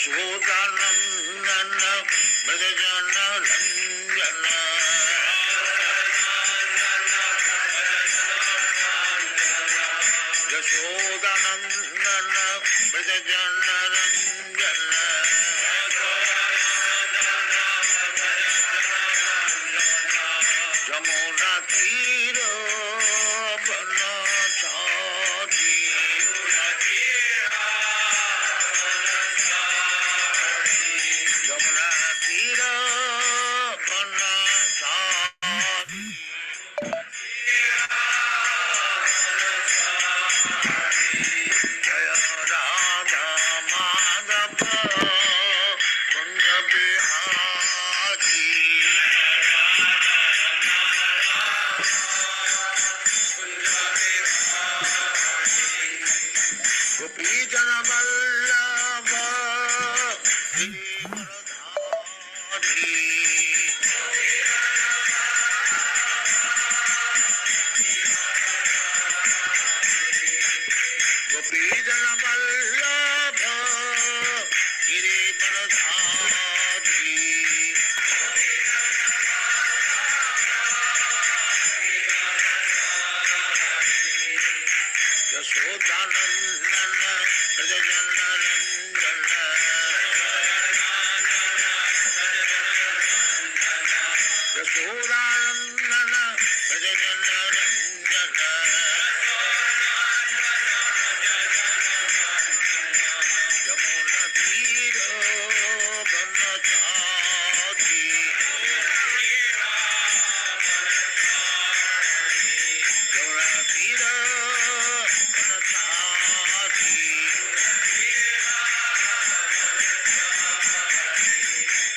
यशोदानंदन भजन रंजन यशोदानंदन भजन रंजन जमुना तीर बनसारी जमुना तीर बनसारी जय राधा माधव कुंज बिहारी गोपी जन वल्लभ गिरिवरधारी गोपी जन वल्लभ गिरिवरधारी यशोदानंदन भजन रंजन यशोदानंदन भजन रंजन यमुना तीर बनसारी यमुना तीर बनसारी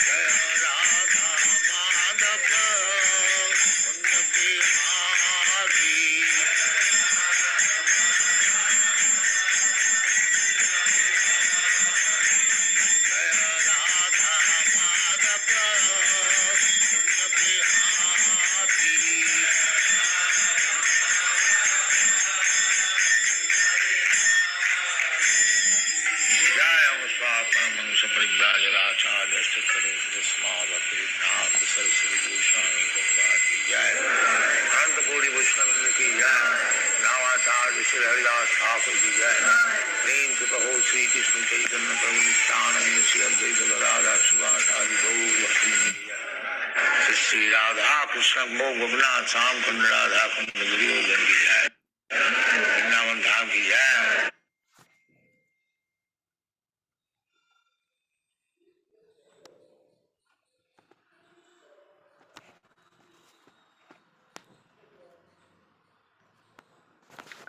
जय राधा माधव कुंज बिहारी जय राधा माधव कुंज बिहारी जय स्वात्मंश परिव्राजराचार्य करे समावृतांत सरस्वती गोस्वामी भगवान की जय अनंत कोटि वैष्णव की जय नामाचार्य श्री हरिदास ठाकुर की जय प्रेम से कहो श्री कृष्ण चैतन्य प्रभु नित्यानंद श्री अद्वैत गदाधर शिवाचार्य गौर लक्ष्मी की जय श्री राधा कृष्ण गो गोपनाथ श्याम कुंड राधा कुंड गिरि गोवर्धन की जय वृंदावन धाम की जय।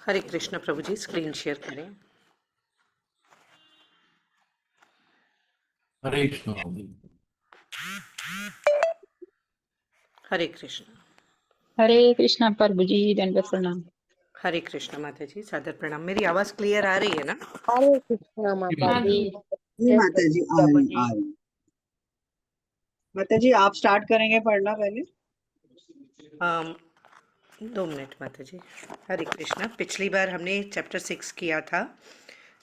हरे कृष्ण प्रभु जी, स्क्रीन शेयर करें। हरे कृष्ण। हरे कृष्ण। हरे कृष्णा प्रभु जी, दंडवत प्रणाम। हरे कृष्ण माता जी, सादर प्रणाम। मेरी आवाज क्लियर आ रही है ना? हरे कृष्णा माता हाँ जी। जी। जी माता जी आ रही। माता जी आप स्टार्ट करेंगे पढ़ना पहले? 2 मिनट माता जी। हरे कृष्णा। पिछली बार हमने चैप्टर 6 किया था,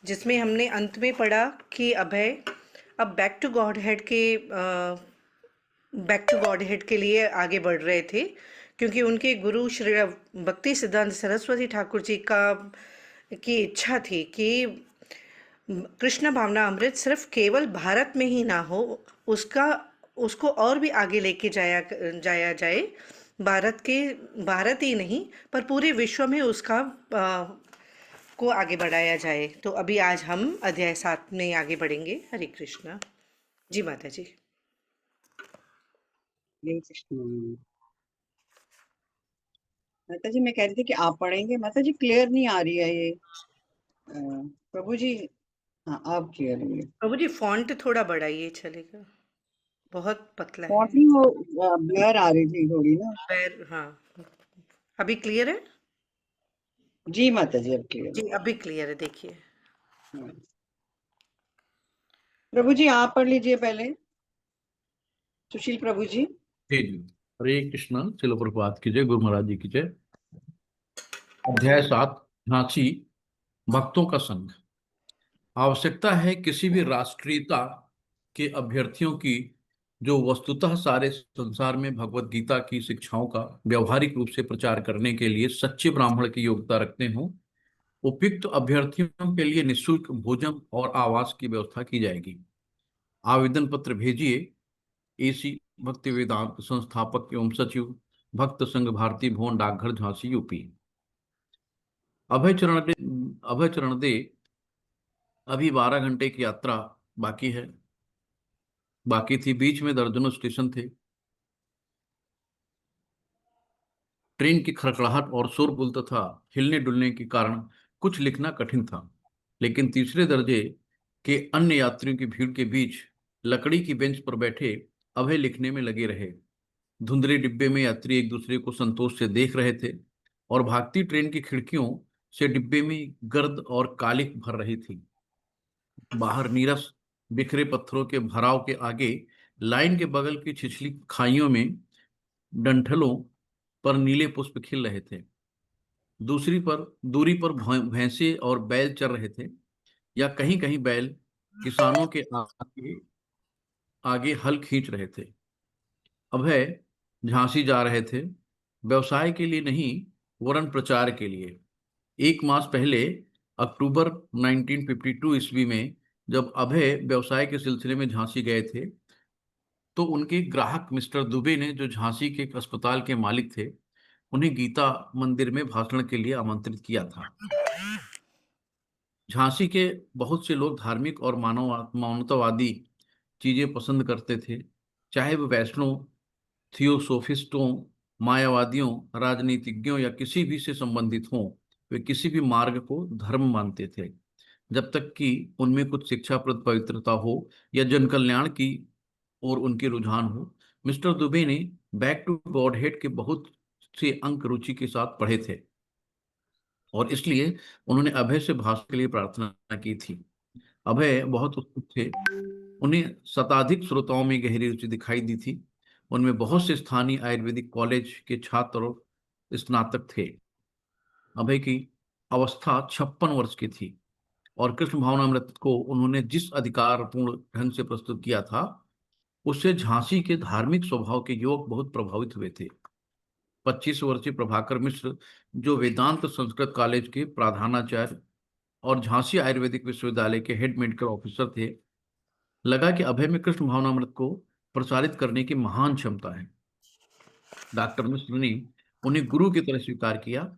जिसमें हमने अंत में पढ़ा कि अभय अब बैक टू गॉड हेड के लिए आगे बढ़ रहे थे, क्योंकि उनके गुरु श्री भक्ति सिद्धांत सरस्वती ठाकुर जी की इच्छा थी कि कृष्ण भावना अमृत सिर्फ केवल भारत में ही ना हो, उसको और भी आगे लेके जाया जाए। भारत ही नहीं पर पूरे विश्व में उसका को आगे बढ़ाया जाए। तो अभी आज हम अध्याय 7 में आगे बढ़ेंगे। हरे कृष्णा जी माता जी। हरे कृष्ण। माता जी मैं कह रही थी कि आप पढ़ेंगे। माता जी क्लियर नहीं आ रही है ये। प्रभु जी हाँ आप क्लियर है। प्रभु जी फॉन्ट थोड़ा बढ़ाइए, चलेगा? बहुत पतला है। नहीं वो ब्लर आ रही थी थोड़ी ना। हाँ, अभी क्लियर है जी माता जी अब क्लियर जी, अभी क्लियर है। देखिए है। प्रभु जी आप पढ़ लीजिए पहले। सुशील प्रभु जी। जी जी। हरे कृष्ण। शिल प्रभुपाद की जय। गुरु महाराज जी की जय। अध्याय 7, झांसी भक्तों का संघ। आवश्यकता है किसी भी राष्ट्रीयता के अभ्यर्थियों की जो वस्तुतः सारे संसार में भगवत गीता की शिक्षाओं का व्यवहारिक रूप से प्रचार करने के लिए सच्चे ब्राह्मण की योग्यता रखते हों, उपयुक्त अभ्यर्थियों के लिए निःशुल्क भोजन और आवास की व्यवस्था की जाएगी। आवेदन पत्र भेजिए। एसी भक्ति वेदांत संस्थापक एवं सचिव, भक्त संघ भारती भवन, डाकघर, झांसी, यूपी। अभय चरण दे। अभी 12 घंटे की यात्रा बाकी थी। बीच में दर्जनों स्टेशन थे। ट्रेन की खड़खड़ाहट और शोरगुल तथा हिलने डुलने के कारण कुछ लिखना कठिन था, लेकिन तीसरे दर्जे के अन्य यात्रियों की भीड़ के बीच लकड़ी की बेंच पर बैठे अभय लिखने में लगे रहे। धुंधले डिब्बे में यात्री एक दूसरे को संतोष से देख रहे थे और भागती ट्रेन की खिड़कियों से डिब्बे में गर्द और कालिख भर रही थी। बाहर नीरस बिखरे पत्थरों के भराव के आगे लाइन के बगल की छिछली खाइयों में डंठलों पर नीले पुष्प खिल रहे थे। दूरी पर भैंसे और बैल चर रहे थे, या कहीं कहीं बैल किसानों के आगे हल खींच रहे थे। अभय झांसी जा रहे थे, व्यवसाय के लिए नहीं वरन प्रचार के लिए। 1 मास पहले अक्टूबर 1952 ईस्वी में जब अभय व्यवसाय के सिलसिले में झांसी गए थे, तो उनके ग्राहक मिस्टर दुबे ने, जो झांसी के एक अस्पताल के मालिक थे, उन्हें गीता मंदिर में भाषण के लिए आमंत्रित किया था। झांसी के बहुत से लोग धार्मिक और मानवतावादी चीजें पसंद करते थे, चाहे वो वैष्णव, थियोसोफिस्टों, मायावादियों, राजनीतिज्ञों या किसी भी से संबंधित हों। वे किसी भी मार्ग को धर्म मानते थे, जब तक कि उनमें कुछ शिक्षाप्रद पवित्रता हो या जन कल्याण की और उनके रुझान हो। मिस्टर दुबे ने बैक टू गॉडहेड के बहुत से अंक रुचि के साथ पढ़े थे और इसलिए उन्होंने अभय से भाषण के लिए प्रार्थना की थी। अभय बहुत उत्सुक थे। उन्हें शताधिक श्रोताओं में गहरी रुचि दिखाई दी थी। उनमें बहुत से स्थानीय आयुर्वेदिक कॉलेज के छात्र और स्नातक थे। अभय की अवस्था 56 वर्ष की थी और कृष्ण भावनामृत को उन्होंने जिस अधिकारपूर्ण ढंग से प्रस्तुत किया था, उससे झांसी के धार्मिक स्वभाव के युवक बहुत प्रभावित हुए थे। 25 वर्षीय प्रभाकर मिश्र, जो वेदांत संस्कृत कॉलेज के प्रधानाचार्य और झांसी आयुर्वेदिक विश्वविद्यालय के हेड मेडिकल ऑफिसर थे, लगा कि अभय में कृष्ण भावनामृत को प्रसारित करने की महान क्षमता है। डॉक्टर मिश्र ने उन्हें गुरु की तरह स्वीकार किया।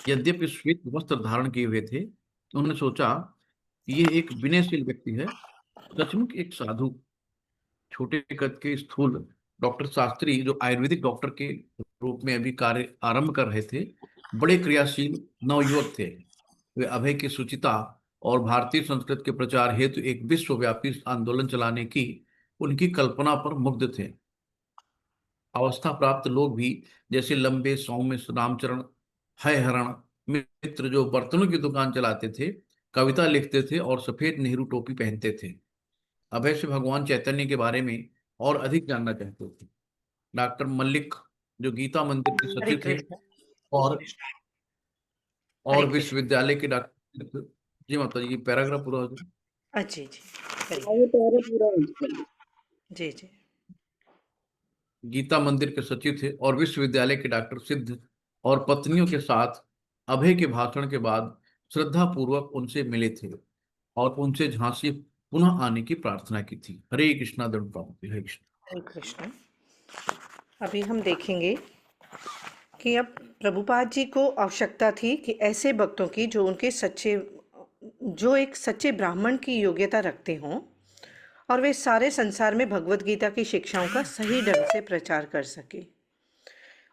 यद्यपि श्वेत वस्त्र धारण किए हुए थे, उन्होंने सोचा ये एक विनयशील व्यक्ति है, सचमुच एक साधु। छोटे कद के स्थूल डॉक्टर शास्त्री, जो आयुर्वेदिक डॉक्टर के रूप में अभी कार्य आरंभ कर रहे थे, बड़े क्रियाशील नवयुवक थे। वे अभय की सुचिता और भारतीय संस्कृत के प्रचार हेतु एक विश्वव्यापी आंदोलन चलाने की उनकी कल्पना पर मुग्ध थे। अवस्था प्राप्त लोग भी, जैसे लंबे सौम्य रामचरण हरण मित्र, जो बर्तनों की दुकान चलाते थे, कविता लिखते थे और सफेद नेहरू टोपी पहनते थे, अभय से भगवान चैतन्य के बारे में और अधिक जानना चाहते थे। डॉक्टर मल्लिक, जो गीता मंदिर के हरे सचिव थे कृष्ण। और हरे कृष्ण। विश्वविद्यालय के डॉक्टर, जी माता जी, पैराग्राफ पूरा हो जाए। जी जी करिए। आगे पहले पूरा हो जाएगा। जी जी। गीता मंदिर के सचिव थे और विश्वविद्यालय के डॉक्टर सिद्ध और पत्नियों के साथ अभय के भाषण के बाद श्रद्धा पूर्वक उनसे मिले थे और उनसे झांसी पुनः आने की प्रार्थना की थी। हरे कृष्णा दंड प्रभु। हरे कृष्ण। हरे कृष्ण। अभी हम देखेंगे कि अब प्रभुपाद जी को आवश्यकता थी कि ऐसे भक्तों की जो एक सच्चे ब्राह्मण की योग्यता रखते हों और वे सारे संसार में भगवत गीता की शिक्षाओं का सही ढंग से प्रचार कर सके।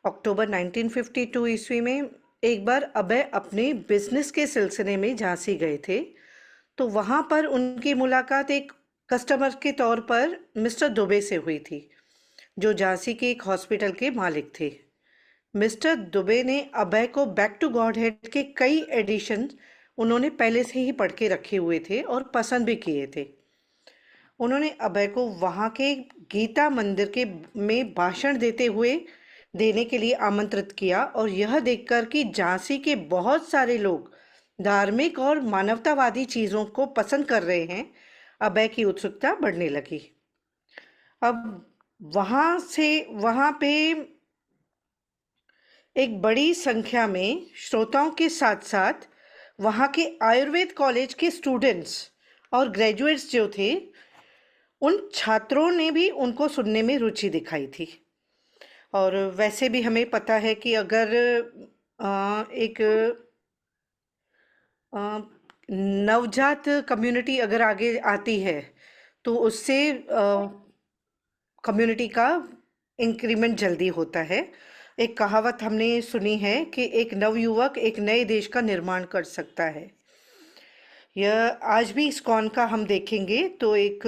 अक्टूबर 1952 ईस्वी में एक बार अभय अपने बिजनेस के सिलसिले में झांसी गए थे, तो वहाँ पर उनकी मुलाकात एक कस्टमर के तौर पर मिस्टर दुबे से हुई थी, जो झांसी के एक हॉस्पिटल के मालिक थे। मिस्टर दुबे ने अभय को बैक टू गॉडहेड के कई एडिशन उन्होंने पहले से ही पढ़ के रखे हुए थे और पसंद भी किए थे। उन्होंने अभय को वहाँ के गीता मंदिर में भाषण देने के लिए आमंत्रित किया और यह देखकर कि झांसी के बहुत सारे लोग धार्मिक और मानवतावादी चीज़ों को पसंद कर रहे हैं, अभय की उत्सुकता बढ़ने लगी। अब वहाँ पे एक बड़ी संख्या में श्रोताओं के साथ-साथ वहाँ के आयुर्वेद कॉलेज के स्टूडेंट्स और ग्रेजुएट्स जो थे, उन छात्रों ने भी उनको सुनने में रुचि दिखाई थी। और वैसे भी हमें पता है कि अगर एक नवजात कम्युनिटी अगर आगे आती है, तो उससे कम्युनिटी का इंक्रीमेंट जल्दी होता है। एक कहावत हमने सुनी है कि एक नवयुवक एक नए देश का निर्माण कर सकता है। यह आज भी इस्कॉन का हम देखेंगे तो एक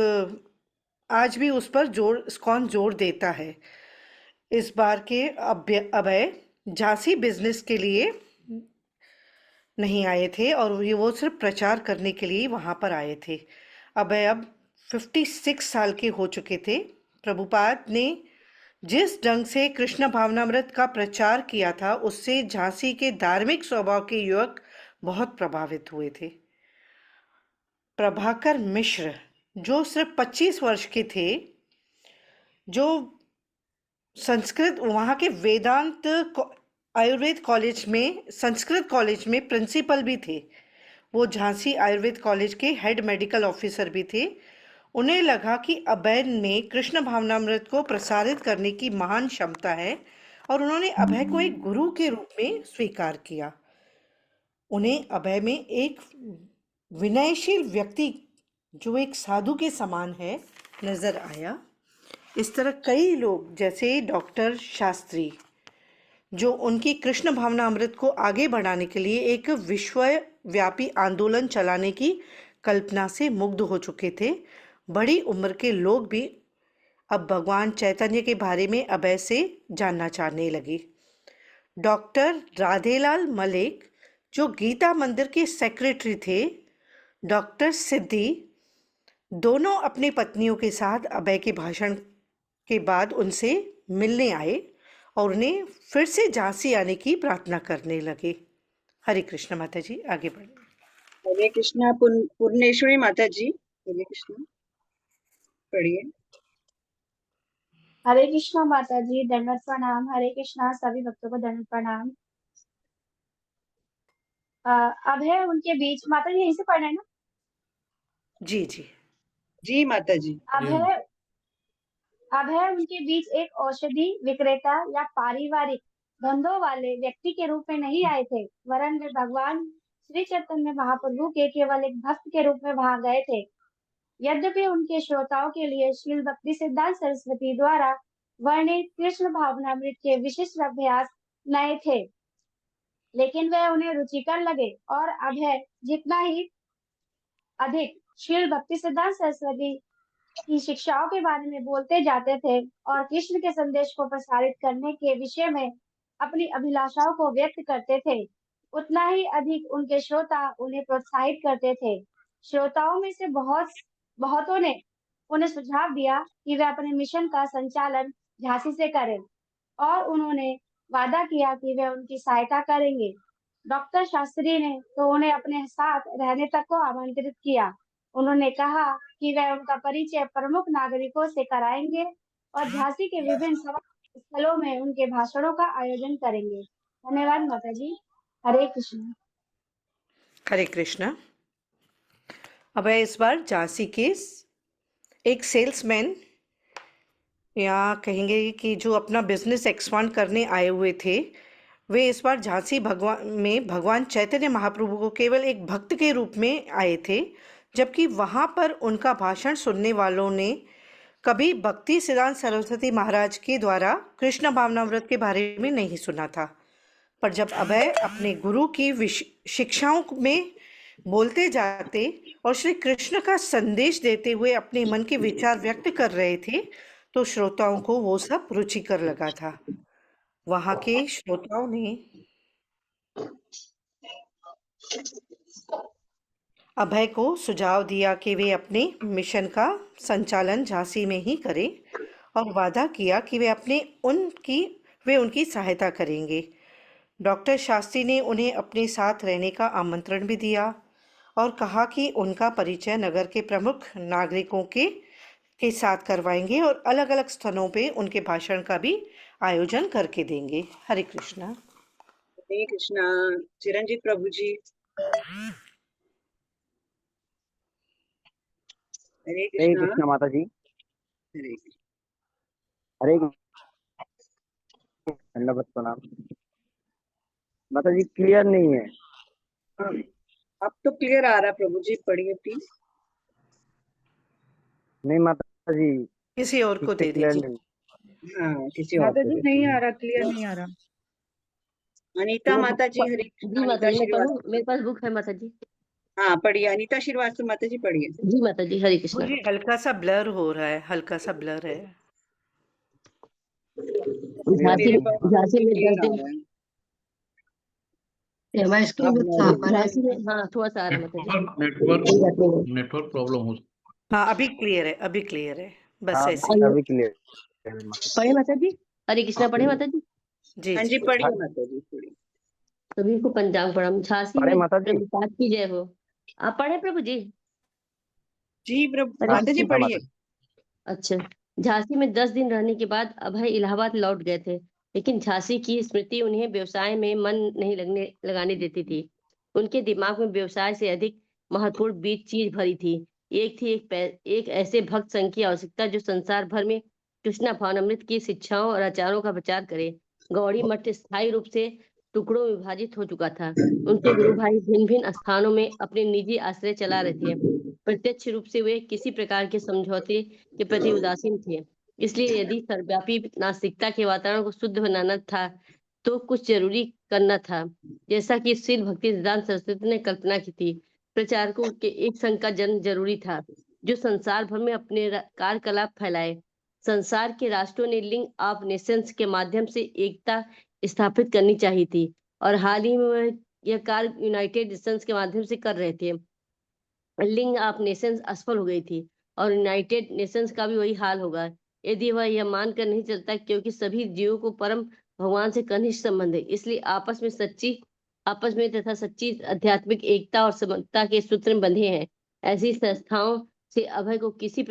आज भी उस पर इस्कॉन जोर देता है। इस बार के अभय झांसी बिजनेस के लिए नहीं आए थे और वो सिर्फ प्रचार करने के लिए वहाँ पर आए थे। अभय अब 56 साल के हो चुके थे। प्रभुपाद ने जिस ढंग से कृष्ण भावनामृत का प्रचार किया था, उससे झांसी के धार्मिक स्वभाव के युवक बहुत प्रभावित हुए थे। प्रभाकर मिश्र, जो सिर्फ 25 वर्ष के थे, जो संस्कृत वहाँ के वेदांत आयुर्वेद कॉलेज में, संस्कृत कॉलेज में प्रिंसिपल भी थे। वो झांसी आयुर्वेद कॉलेज के हेड मेडिकल ऑफिसर भी थे। उन्हें लगा कि अभय में कृष्ण भावनामृत को प्रसारित करने की महान क्षमता है और उन्होंने अभय को एक गुरु के रूप में स्वीकार किया। उन्हें अभय में एक विनयशील व्यक्ति, जो एक साधु के समान है, नजर आया। इस तरह कई लोग, जैसे डॉक्टर शास्त्री, जो उनकी कृष्ण भावनामृत को आगे बढ़ाने के लिए एक विश्वव्यापी आंदोलन चलाने की कल्पना से मुग्ध हो चुके थे, बड़ी उम्र के लोग भी अब भगवान चैतन्य के बारे में अभय से जानना चाहने लगे। डॉक्टर राधेलाल मलिक, जो गीता मंदिर के सेक्रेटरी थे, डॉक्टर सिद्धि, दोनों अपनी पत्नियों के साथ अभय के भाषण के बाद उनसे मिलने आए और उन्हें फिर से झांसी आने की प्रार्थना करने लगे। हरे कृष्ण माता जी, आगे बढ़े। हरे कृष्णा। पूर्णेश्वरी माता जी, हरे कृष्णा, पढ़िए। हरे कृष्णा माता जी, दंडवत प्रणाम। हरे कृष्णा, सभी भक्तों को दंडवत प्रणाम। अब है उनके बीच, माता जी यहीं से पढ़ना है ना? जी जी जी माता जी। अब है उनके बीच एक औषधि विक्रेता या पारिवारिक धंधों वाले व्यक्ति के रूप में नहीं आए थे, वरन वे भगवान श्री चैतन्य महाप्रभु के केवल एक भक्त के रूप में वहां गए थे। यद्यपि उनके श्रोताओं के लिए श्रील भक्ति सिद्धांत सरस्वती द्वारा वर्णित कृष्ण भावनामृत के विशिष्ट अभ्यास नए थे, लेकिन वे उन्हें रुचिकर लगे और अभय जितना ही अधिक श्रील भक्ति सिद्धांत सरस्वती की शिक्षाओं के बारे में बोलते जाते थे और कृष्ण के संदेश को प्रसारित करने के विषय में अपनी अभिलाषाओं को व्यक्त करते थे, उतना ही अधिक उनके श्रोता उन्हें प्रोत्साहित करते थे। श्रोताओं में से बहुतों ने उन्हें सुझाव दिया कि वे अपने मिशन का संचालन झांसी से करें और उन्होंने वादा किया कि वे उनकी सहायता करेंगे। डॉक्टर शास्त्री ने तो उन्हें अपने साथ रहने तक को आमंत्रित किया। उन्होंने कहा कि वे उनका परिचय प्रमुख नागरिकों से कराएंगे और झांसी के विभिन्न स्थलों में उनके भाषणों का आयोजन करेंगे। धन्यवाद माता जी। हरे कृष्ण। हरे कृष्णा। अभय इस बार झांसी के एक सेल्समैन, या कहेंगे कि जो अपना बिजनेस एक्सपांड करने आए हुए थे, वे इस बार झांसी भगवान चैतन्य महाप्रभु को केवल एक भक्त के रूप में आए थे, जबकि वहाँ पर उनका भाषण सुनने वालों ने कभी भक्ति सिद्धांत सरस्वती महाराज के द्वारा कृष्ण भावनामृत के बारे में नहीं सुना था। पर जब अभय अपने गुरु की शिक्षाओं में बोलते जाते और श्री कृष्ण का संदेश देते हुए अपने मन के विचार व्यक्त कर रहे थे, तो श्रोताओं को वो सब रुचिकर लगा था। वहाँ के श्रोताओं ने अभय को सुझाव दिया कि वे अपने मिशन का संचालन झांसी में ही करें और वादा किया कि वे उनकी सहायता करेंगे। डॉक्टर शास्त्री ने उन्हें अपने साथ रहने का आमंत्रण भी दिया और कहा कि उनका परिचय नगर के प्रमुख नागरिकों के के साथ करवाएंगे और अलग अलग स्थानों पे उनके भाषण का भी आयोजन करके देंगे। हरे कृष्णा। हरे कृष्णा। चिरंजीव प्रभु जी। हरे हरे कृष्णा। कृष्णा माता जी। हरे हरे दंडवत प्रणाम। माता जी क्लियर नहीं है। कृष्णा। अब तो क्लियर आ रहा प्रभु जी, पढ़िए प्लीज। नहीं माता जी, किसी और ठीक को से दे क्लियर दीजिए। नहीं। हाँ, किसी और माता को जी देते नहीं हैं। आ रहा, क्लियर नहीं आ रहा। अनीता वो माता जी। हरे जी कृष्णा। माता अनीता जी, मैं पढ़ूं? श्रीवास्तव। मेरे पास बुक है माता जी। हाँ पढ़िए, अनीता श्रीवास्तव माता जी पढ़िए। जी माता जी, हरे कृष्णा। मुझे हल्का सा ब्लर हो रहा है, हल्का सा ब्लर है। क्लियर झांसी मेरे नहीं पास है। तो झांसी में 10 क्लियर आ दिन रहा है। इसकी अब भी साफ आ रहा झांसी में, हाँ थोड़ा सा आ रहा है माता जी। नेटवर्क कोई बात नहीं। नेटवर्क प्रॉब्लम हो हाँ अभी क्लियर है, अभी क्लियर है, बस हाँ ऐसे ही। अभी क्लियर है माता पढ़े माता जी? हरे कृष्णा पढ़े माता जी? जी हाँ जी। जी पढ़िए जी। माता जी, पढ़िए। सभी को पंचांग प्रणाम। झांसी पढ़े में माता जी। प्रभुपाद की जय हो। आप पढ़े प्रभु जी? जी प्रभु हरे हाँ माता जी कृष्णा। हाँ माता पढ़िए। जी। अच्छा। झांसी में 10 दिन रहने के बाद अभय इलाहाबाद लौट गए थे, लेकिन झांसी की स्मृति उन्हें व्यवसाय में मन नहीं लगाने देती थी। उनके दिमाग में व्यवसाय से अधिक महत्वपूर्ण बीच चीज भरी थी। एक थी एक ऐसे भक्त संघ की आवश्यकता जो संसार भर में कृष्णा भावनामृत की शिक्षाओं और आचारों का प्रचार करे। गौड़ी मठ स्थायी रूप से टुकड़ों में विभाजित हो चुका था। उनके गुरु भाई भिन्न भिन्न स्थानों में अपने निजी आश्रय चला रहे थे। प्रत्यक्ष रूप से वे किसी प्रकार के समझौते के प्रति उदासीन थे। इसलिए यदि सर्वव्यापी नास्तिकता के वातावरण को शुद्ध बनाना था तो कुछ जरूरी करना था, जैसा कि श्रील भक्ति सिद्धांत सरस्वती ने कल्पना की थी। प्रचारकों के एक संघ का जन्म जरूरी था जो संसार भर में अपने कार्यकलाप फैलाए। संसार के राष्ट्रों ने लिंग ऑफ नेशंस के माध्यम से एकता स्थापित करनी चाहिए थी और हाल ही में यह कार्य यूनाइटेड नेशंस के माध्यम से कर रहे थे। लिंग ऑफ नेशंस असफल हो गई थी और यूनाइटेड नेशंस का भी वही हाल होगा यदि वह यह मानकर नहीं चलता, क्योंकि सभी जीवों को परम भगवान से घनिष्ठ संबंध है। इसलिए आपस में तथा सच्ची आध्यात्मिक एकता और समता के सूत्र में बंधे हैं। ऐसी संस्थाओं से अभय को किसी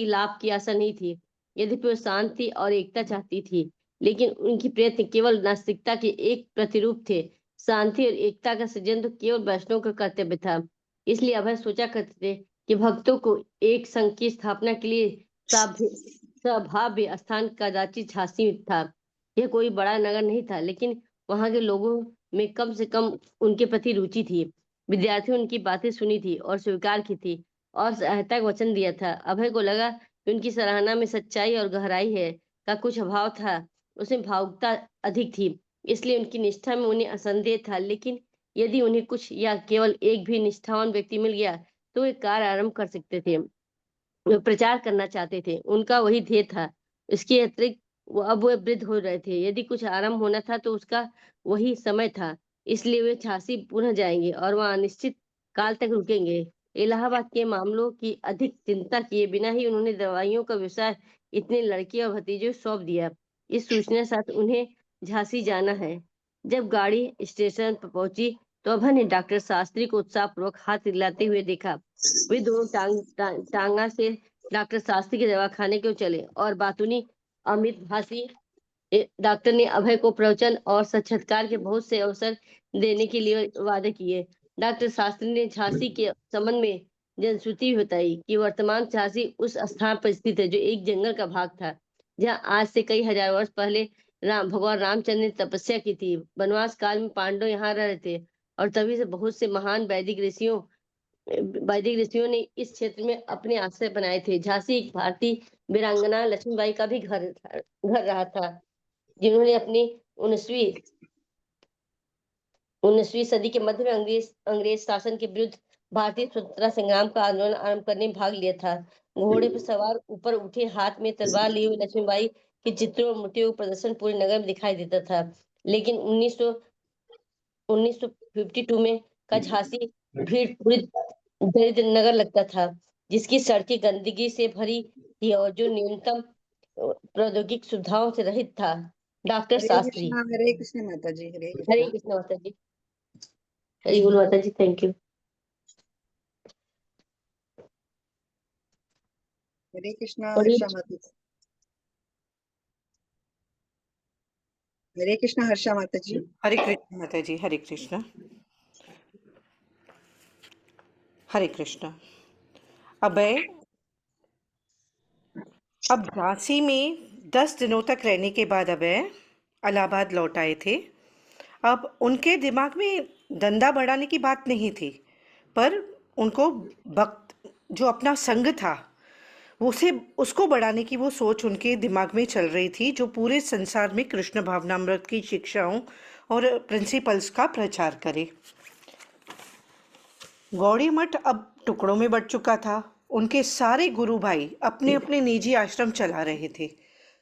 लाभ की आशा नहीं थी। यद्यपि वो शांति और एकता चाहती थी, लेकिन उनकी प्रयत्न केवल नास्तिकता के एक प्रतिरूप थे। शांति और एकता का सृजन तो केवल वैष्णव का कर्तव्य था। इसलिए अभय सोचा करते थे कि भक्तों को एक संघ की स्थापना के लिए सभव्य स्थान कदाचित झांसी था। यह कोई बड़ा नगर नहीं था, लेकिन वहां के लोगों में कम से कम उनके प्रति रुचि थी। विद्यार्थियों ने उनकी बातें सुनी थी और स्वीकार की थी और सहायता का वचन दिया था। अभय को लगा कि उनकी सराहना में सच्चाई और गहराई है का कुछ अभाव था, उसमें भावुकता अधिक थी। इसलिए उनकी निष्ठा में उन्हें असंदेह था, लेकिन यदि उन्हें कुछ या केवल एक भी निष्ठावान व्यक्ति मिल गया तो वे कार्य आरंभ कर सकते थे। वे प्रचार करना चाहते थे, उनका वही ध्येय था। इसके अतिरिक्त अब वे वृद्ध हो रहे थे, यदि कुछ आरंभ होना था तो उसका वही समय था। इसलिए वे झांसी पुनः जाएंगे और वहां अनिश्चित काल तक रुकेंगे। इलाहाबाद के मामलों की अधिक चिंता किए बिना ही उन्होंने दवाइयों का व्यवसाय इतने लड़के और भतीजों को सौंप दिया। इस सूचना के साथ उन्हें झांसी जाना है। जब गाड़ी स्टेशन पर पहुंची तो अभय ने डॉक्टर शास्त्री को उत्साहपूर्वक हाथ हिलाते हुए देखा। वे दोनों टांगा से डॉक्टर शास्त्री के दवाखाने को चले और बातूनी अमित भाषी डॉक्टर ने अभय को प्रवचन और साक्षात्कार के बहुत से अवसर देने के लिए वादे किए। डॉक्टर शास्त्री ने झांसी के संबंध में जनश्रुति बताई कि वर्तमान झांसी उस स्थान पर स्थित है जो एक जंगल का भाग था, जहाँ आज से कई हजार वर्ष पहले भगवान रामचंद्र ने तपस्या की थी। वनवास काल में पांडव यहाँ रह रहे थे और तभी से बहुत से महान वैदिक ऋषियों ने इस क्षेत्र में अपने आश्रय बनाए थे। झांसी एक भारतीय वीरांगना लक्ष्मीबाई का भी घर रहा था, जिन्होंने अपनी 19वीं सदी के मध्य में अंग्रेज शासन के विरुद्ध भारतीय स्वतंत्रता संग्राम का आंदोलन आरंभ करने में भाग लिया था। घोड़े पर सवार ऊपर उठे हाथ में तलवार लिए हुए लक्ष्मीबाई के चित्रों और मूर्तियों का प्रदर्शन पूरे नगर में दिखाई देता था। लेकिन 1952 में का झांसी भीड़ पूरी दरिद्र नगर लगता था, जिसकी सड़कें गंदगी से भरी थी और जो न्यूनतम प्रौद्योगिक सुविधाओं से रहित था। डॉक्टर शास्त्री। हरे कृष्ण माता जी। हरे हरे कृष्ण। कृष्ण माता जी। हरी बोल माता जी, थैंक यू। हरे कृष्णा और ये हर्षा माता जी। हरे कृष्णा हर्षा माता जी। हरे कृष्ण माता जी, हरे कृष्ण, हरे कृष्ण। अभय अब झांसी में 10 दिनों तक रहने के बाद अभय इलाहाबाद लौट आए थे। अब उनके दिमाग में धंधा बढ़ाने की बात नहीं थी, पर उनको भक्त जो अपना संग था उसे उसको बढ़ाने की वो सोच उनके दिमाग में चल रही थी, जो पूरे संसार में कृष्ण भावनामृत की शिक्षाओं और प्रिंसिपल्स का प्रचार करे। गौड़ी मठ अब टुकड़ों में बट चुका था। उनके सारे गुरु भाई अपने अपने निजी आश्रम चला रहे थे,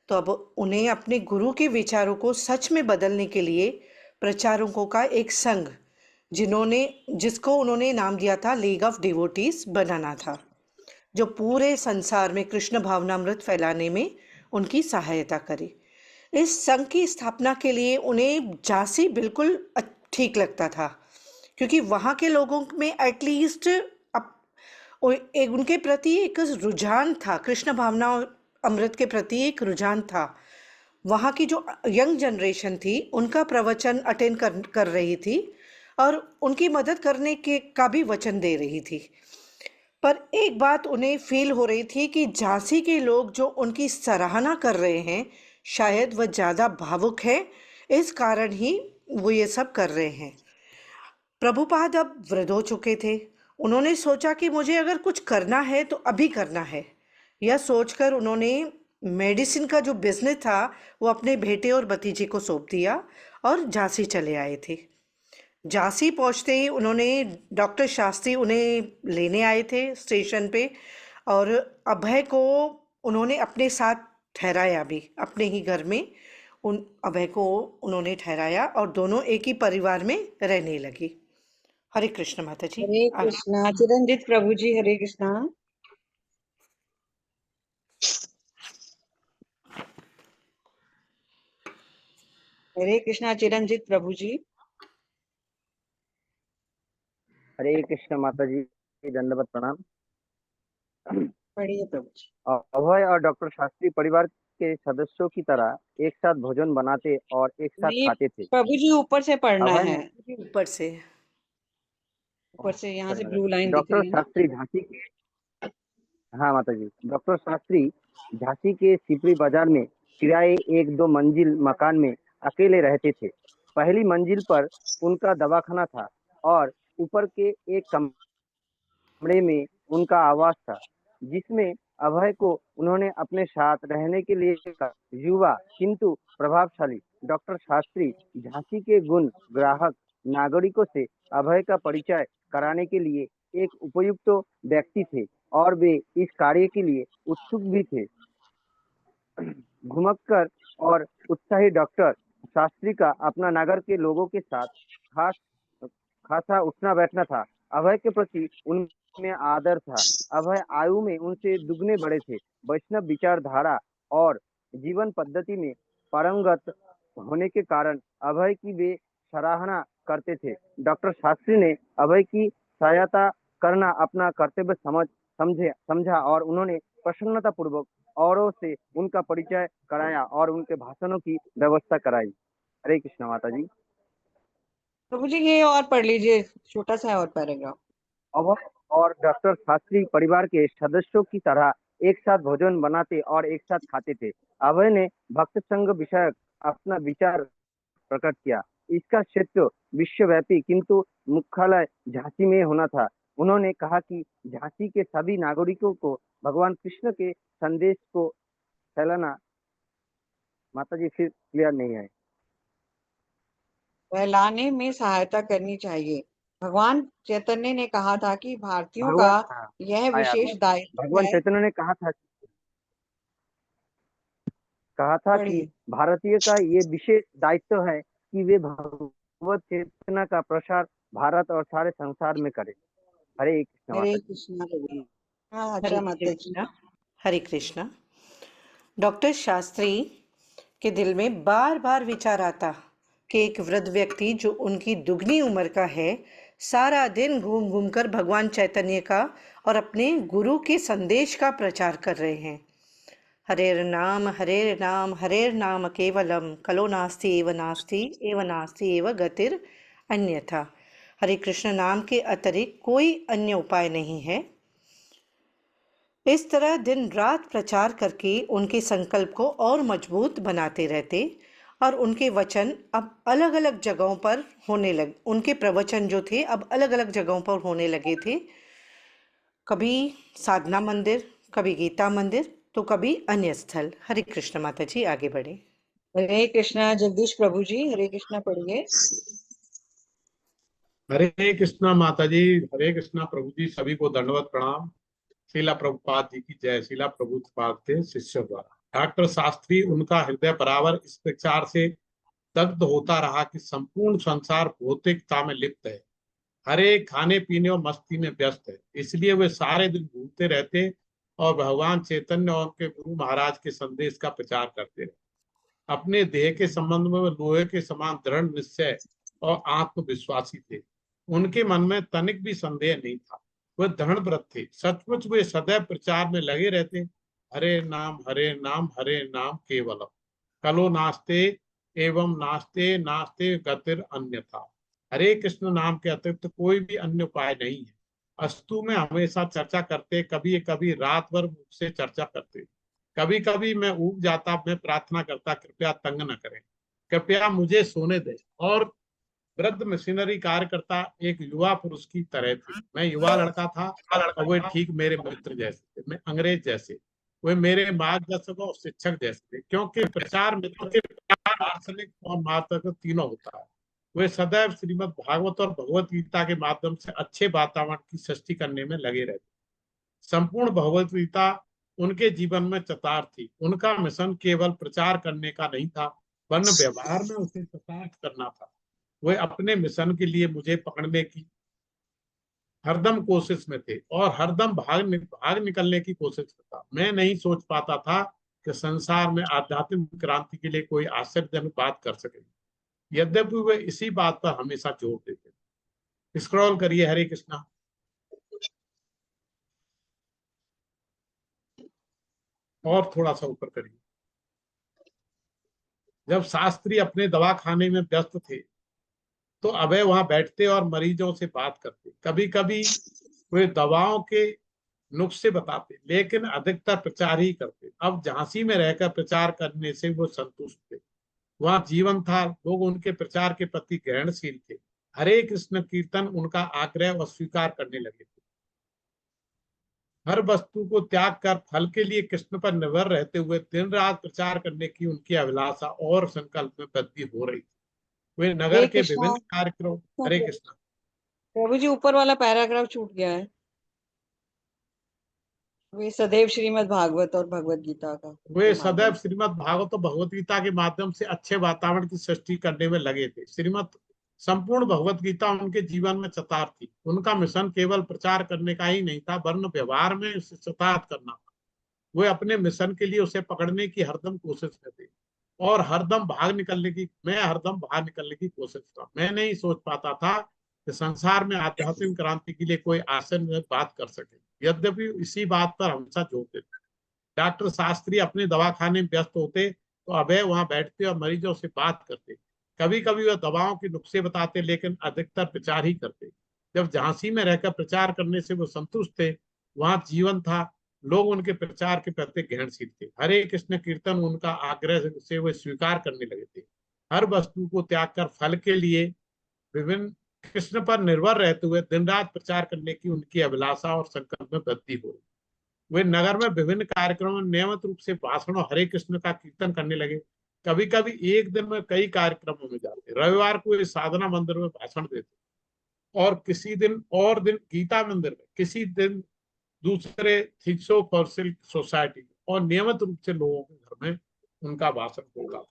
तो अब उन्हें अपने गुरु के विचारों को सच में बदलने के लिए प्रचारकों का एक संघ जिसको उन्होंने नाम दिया था लीग ऑफ डिवोटीज बनाना था, जो पूरे संसार में कृष्ण भावनामृत फैलाने में उनकी सहायता करे। इस संघ की स्थापना के लिए उन्हें झांसी बिल्कुल ठीक लगता था, क्योंकि वहाँ के लोगों में एटलीस्ट एक उनके प्रति एक रुझान था, कृष्ण भावना अमृत के प्रति एक रुझान था। वहाँ की जो यंग जनरेशन थी उनका प्रवचन अटेंड कर रही थी और उनकी मदद करने के का भी वचन दे रही थी। पर एक बात उन्हें फील हो रही थी कि झांसी के लोग जो उनकी सराहना कर रहे हैं, शायद वह ज़्यादा भावुक है, इस कारण ही वो ये सब कर रहे हैं। प्रभुपाद अब वृद्ध हो चुके थे। उन्होंने सोचा कि मुझे अगर कुछ करना है तो अभी करना है। यह सोचकर उन्होंने मेडिसिन का जो बिजनेस था वो अपने बेटे और भतीजे को सौंप दिया और झांसी चले आए थे। झांसी पहुंचते ही उन्होंने डॉक्टर शास्त्री उन्हें लेने आए थे स्टेशन पे, और अभय को उन्होंने अपने साथ ठहराया भी, अपने ही घर में उन अभय को उन्होंने ठहराया और दोनों एक ही परिवार में रहने लगे। हरे कृष्ण माता जी। हरे कृष्णा चिरंजीत प्रभु जी। हरे कृष्णा। हरे कृष्णा चिरंजीत प्रभु जी। हरे कृष्ण माता जी, दंडवत प्रणाम। पढ़िए प्रभु जी। अभय और डॉक्टर शास्त्री परिवार के सदस्यों की तरह एक साथ भोजन बनाते और एक साथ नहीं खाते थे। प्रभु जी, ऊपर से पढ़ना अभय है, ने ऊपर से। ऊपर से यहाँ से ब्लू लाइन दिख डॉक्टर रही है ना। शास्त्री झांसी के हाँ माता जी, डॉक्टर शास्त्री झांसी के सिपरी बाजार में किराए 1-2 मंजिल मकान में अकेले रहते थे। पहली मंजिल पर उनका दवाखाना था और ऊपर के एक कमरे में उनका आवास था, जिसमें अभय को उन्होंने अपने साथ रहने के लिए कहा। युवा किंतु प्रभावशाली डॉक्टर शास्त्री झांसी के गुण ग्राहक नागरिकों से अभय का परिचय कराने के लिए एक उपयुक्त व्यक्ति थे और वे इस कार्य के लिए उत्सुक भी थे। घुमक्कर और उत्साही डॉक्टर शास्त्री का अपना नगर के लोगों के साथ खास खासा उठना बैठना था। अभय के प्रति उनमें आदर था। अभय आयु में उनसे दुगने बड़े थे। वैष्णव विचारधारा और जीवन पद्धति में पारंगत होने के कारण अभय की वे सराहना करते थे। डॉक्टर शास्त्री ने अभय की सहायता करना अपना कर्तव्य समझा और उन्होंने प्रसन्नता पूर्वक औरों से उनका परिचय कराया और उनके भाषणों की व्यवस्था कराई। हरे कृष्ण माता जी। प्रभु जी ये और पढ़ लीजिए, छोटा सा है और पैराग्राफ। अभय और डॉक्टर शास्त्री परिवार के सदस्यों की तरह एक साथ भोजन बनाते और एक साथ खाते थे। अभय ने भक्त संघ विषयक अपना विचार प्रकट किया। इसका क्षेत्र विश्वव्यापी किंतु मुख्यालय झांसी में होना था। उन्होंने कहा कि झांसी के सभी नागरिकों को भगवान कृष्ण के संदेश को फैलाना। माता जी फिर क्लियर नहीं है। फैलाने में सहायता करनी चाहिए। भगवान चैतन्य ने कहा था कि भारतीयों का भगवान हाँ, यह आया विशेष दायित्व भगवान है। चैतन्य ने कहा था कि पढ़िए। भारतीय का ये विशेष दायित्व है कि वे भगवत चेतना का प्रसार भारत और सारे संसार में करें। हरे कृष्ण हरे माता जी। कृष्णा प्रभु जी। हाँ हरे अच्छा माता जी। कृष्णा, हरे कृष्णा। डॉक्टर शास्त्री के दिल में बार बार विचार आता कि एक वृद्ध व्यक्ति जो उनकी दुगनी उम्र का है सारा दिन घूम घूम कर भगवान चैतन्य का और अपने गुरु के संदेश का प्रचार कर रहे हैं। हरेर नाम हरेर नाम केवलम कलो नास्ति एव नास्ति एव गतिर अन्यथा। हरे कृष्ण नाम के अतिरिक्त कोई अन्य उपाय नहीं है। इस तरह दिन रात प्रचार करके उनके संकल्प को और मजबूत बनाते रहते और उनके वचन अब अलग अलग जगहों पर होने लगे। उनके प्रवचन जो थे अब अलग अलग जगहों पर होने लगे थे, कभी साधना मंदिर, कभी गीता मंदिर, तो कभी अन्य स्थल। हरे कृष्ण माता जी, आगे बढ़े। हरे कृष्णा। जगदीश प्रभु जी हरे कृष्णा पढ़िए। हरे कृष्णा माता जी, हरे कृष्णा प्रभु जी, सभी को दंडवत प्रणाम। शीला प्रभुपाद जी की जय। शीला प्रभुपाद के शिष्यों द्वारा डॉक्टर शास्त्री, उनका हृदय बराबर इस विचार से दग्ध होता रहा कि संपूर्ण संसार भौतिकता में लिप्त है, हर एक खाने पीने और मस्ती में व्यस्त है। इसलिए वे सारे दिन घूमते रहते और भगवान चैतन्य और उनके गुरु महाराज के संदेश का प्रचार करते रहे। अपने देह के संबंध में वे लोहे के समान दृढ़ निश्चय और आत्मविश्वासी थे। उनके मन में तनिक भी संदेह नहीं था। वे दृढ़ व्रत थे। सचमुच वे सदैव प्रचार में लगे रहते। हरे नाम हरे नाम केवलम कलो नास्ते एवं नास्ते नास्ते गतिर अन्यथा। हरे कृष्ण नाम के अतिरिक्त कोई भी अन्य उपाय नहीं है। अस्तु में हमेशा चर्चा करते, कभी कभी रात भर मुझसे चर्चा करते। कभी कभी मैं ऊब जाता, मैं प्रार्थना करता कृपया तंग न करें, कृपया मुझे सोने दें। और वृद्ध मिशनरी कार्यकर्ता एक युवा पुरुष की तरह थे। मैं युवा लड़का था और वे ठीक मेरे मित्र जैसे थे, मैं अंग्रेज जैसे। वे मेरे मार्गदर्शक और शिक्षक जैसे थे, क्योंकि प्रचार मित्र दार्शनिक और मार्गदर्शक तीनों होता है। वे सदैव श्रीमद् भागवत और भगवत गीता के माध्यम से अच्छे वातावरण की सृष्टि करने में लगे रहते। संपूर्ण भगवत गीता उनके जीवन में चतार थी। उनका मिशन केवल प्रचार करने का नहीं था, वरन व्यवहार में उसे चतार्थ करना था। वे अपने मिशन के लिए मुझे पकड़ने की हरदम कोशिश में थे और हरदम भाग निकलने की कोशिश में था। मैं नहीं सोच पाता था कि संसार में आध्यात्मिक क्रांति के लिए कोई आश्चर्यजनक बात कर सके, यद्यपि वे इसी बात पर हमेशा जोर देते। स्क्रॉल करिए। हरे कृष्णा। और थोड़ा सा ऊपर करिए। जब शास्त्री अपने दवाखाने में व्यस्त थे तो अभय वहां बैठते और मरीजों से बात करते। कभी कभी वे दवाओं के नुस्खे बताते, लेकिन अधिकतर प्रचार ही करते। अब झांसी में रहकर प्रचार करने से वो संतुष्ट थे। वहां जीवन था, लोग उनके प्रचार के प्रति ग्रहणशील थे। हरे कृष्ण कीर्तन उनका आग्रह और स्वीकार करने लगे थे। हर वस्तु को त्याग कर फल के लिए कृष्ण पर निर्भर रहते हुए दिन रात प्रचार करने की उनकी अभिलाषा और संकल्प में वृद्धि हो रही थी। वे नगर के विभिन्न कार्यक्रम। हरे कृष्ण प्रभु जी, ऊपर वाला पैराग्राफ छूट गया है। वे सदैव श्रीमद् भागवत और भगवत गीता का वे सदैव श्रीमद् भागवत और भगवत गीता के माध्यम से अच्छे वातावरण की सृष्टि करने में लगे थे। संपूर्ण भगवत गीता उनके जीवन में चतार थी। उनका मिशन केवल प्रचार करने का ही नहीं था, वरन व्यवहार में उसे चतार्थ करना था। वे अपने मिशन के लिए उसे पकड़ने की हरदम कोशिश करते और हरदम भाग निकलने की कोशिश था। मैं नहीं सोच पाता था कि संसार में आध्यात्मिक क्रांति के लिए कोई आश्चर्यजनक बात कर सके, यद्यपि इसी बात पर हमेशा जोर देते। डॉक्टर शास्त्री अपने दवाखाने में व्यस्त होते तो अभय वहां बैठते और मरीजों से बात करते। कभी कभी वह दवाओं के नुस्खे बताते, लेकिन अधिकतर प्रचार ही करते। जब झांसी में रहकर प्रचार करने से वो संतुष्ट थे, वहां जीवन था, लोग उनके प्रचार के प्रति ग्रहणशील थे। हरे कृष्ण कीर्तन उनका आग्रह से वे स्वीकार करने लगे थे। हर वस्तु को त्याग कर फल के लिए विभिन्न कृष्ण पर निर्भर रहते हुए दिन रात प्रचार करने की उनकी अभिलाषा और संकल्प में वृद्धि हो रही। वे नगर में विभिन्न कार्यक्रमों में नियमित रूप से भाषण और हरे कृष्ण का कीर्तन करने लगे। कभी कभी एक दिन में कई कार्यक्रमों में जाते। रविवार को वे साधना मंदिर में भाषण देते और किसी दिन गीता मंदिर में, किसी दिन दूसरे थियोसॉफिकल सोसाइटी में, और नियमित रूप से लोगों के घर में उनका भाषण होगा।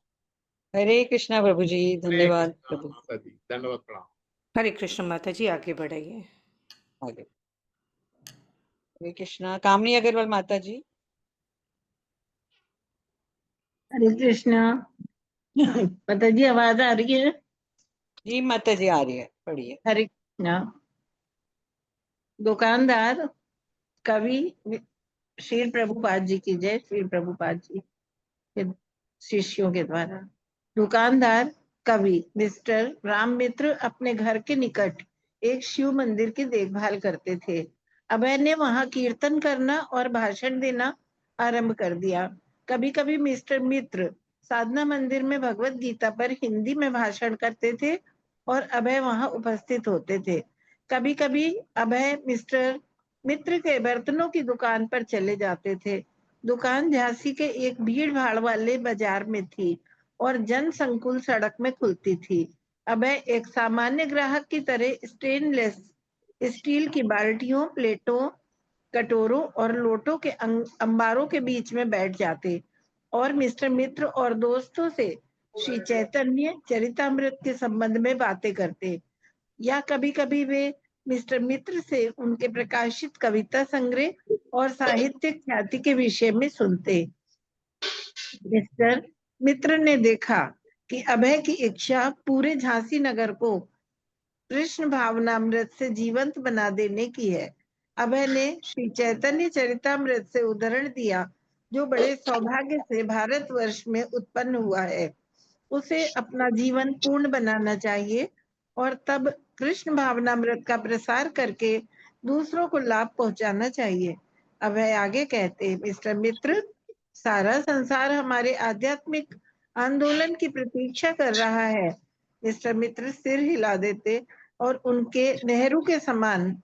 हरे कृष्णा प्रभु जी, धन्यवाद प्रभु। माता जी धन्यवाद प्रणाम। हरे कृष्ण माता जी, आगे बढ़ाइए। आगे। हरे कृष्णा। कामनी अग्रवाल माता जी। हरे कृष्णा। माता जी आवाज आ रही है? जी माता जी आ रही है, पढ़िए। हरे कृष्णा। दुकानदार कवि श्री प्रभुपाद जी की जय। श्री प्रभुपाद जी के शिष्यों के द्वारा दुकानदार कवि मिस्टर राम मित्र अपने घर के निकट एक शिव मंदिर की देखभाल करते थे। अभय ने वहां कीर्तन करना और भाषण देना आरंभ कर दिया। कभी कभी मिस्टर मित्र साधना मंदिर में भगवत गीता पर हिंदी में भाषण करते थे और अभय वहां उपस्थित होते थे। कभी कभी अभय मिस्टर मित्र के बर्तनों की दुकान पर चले जाते थे। दुकान झांसी के एक भीड़ भाड़ वाले बाजार में थी और जन संकुल सड़क में खुलती थी। अभय एक सामान्य ग्राहक की तरह स्टेनलेस स्टील की बाल्टियों, प्लेटों, कटोरों और लोटों के अंबारों के बीच में बैठ जाते और मिस्टर मित्र और दोस्तों से श्री चैतन्य चरितामृत के संबंध में बातें करते, या कभी कभी वे मिस्टर मित्र से उनके प्रकाशित कविता संग्रह और साहित्यिक ख्याति के विषय में सुनते। मिस्टर मित्र ने देखा कि अभय की इच्छा पूरे झांसी नगर को कृष्ण भावनामृत से जीवंत बना देने की है। अभय ने श्री चैतन्य चरितामृत से उदाहरण दिया, जो बड़े सौभाग्य से भारतवर्ष में उत्पन्न हुआ है। उसे अपना जीवन पूर्ण बनाना चाहिए और तब कृष्ण भावनामृत का प्रसार करके दूसरों को लाभ पहुंचाना चाहिए। अभय आगे कहते, मिस्टर मित्र, सारा संसार हमारे आध्यात्मिक आंदोलन की प्रतीक्षा कर रहा है। मिस्टर मित्र सिर हिला देते और उनके नेहरू के समान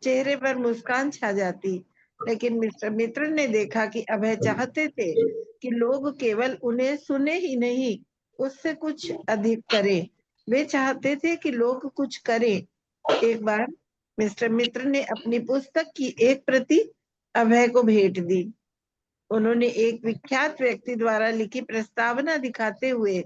चेहरे पर मुस्कान छा जाती। लेकिन मिस्टर मित्र ने देखा कि अभय चाहते थे कि लोग केवल उन्हें सुने ही नहीं, उससे कुछ अधिक करें। वे चाहते थे कि लोग कुछ करें। एक बार मिस्टर मित्र ने अपनी पुस्तक की एक प्रति अभय को भेंट दी। उन्होंने एक विख्यात व्यक्ति द्वारा लिखी प्रस्तावना दिखाते हुए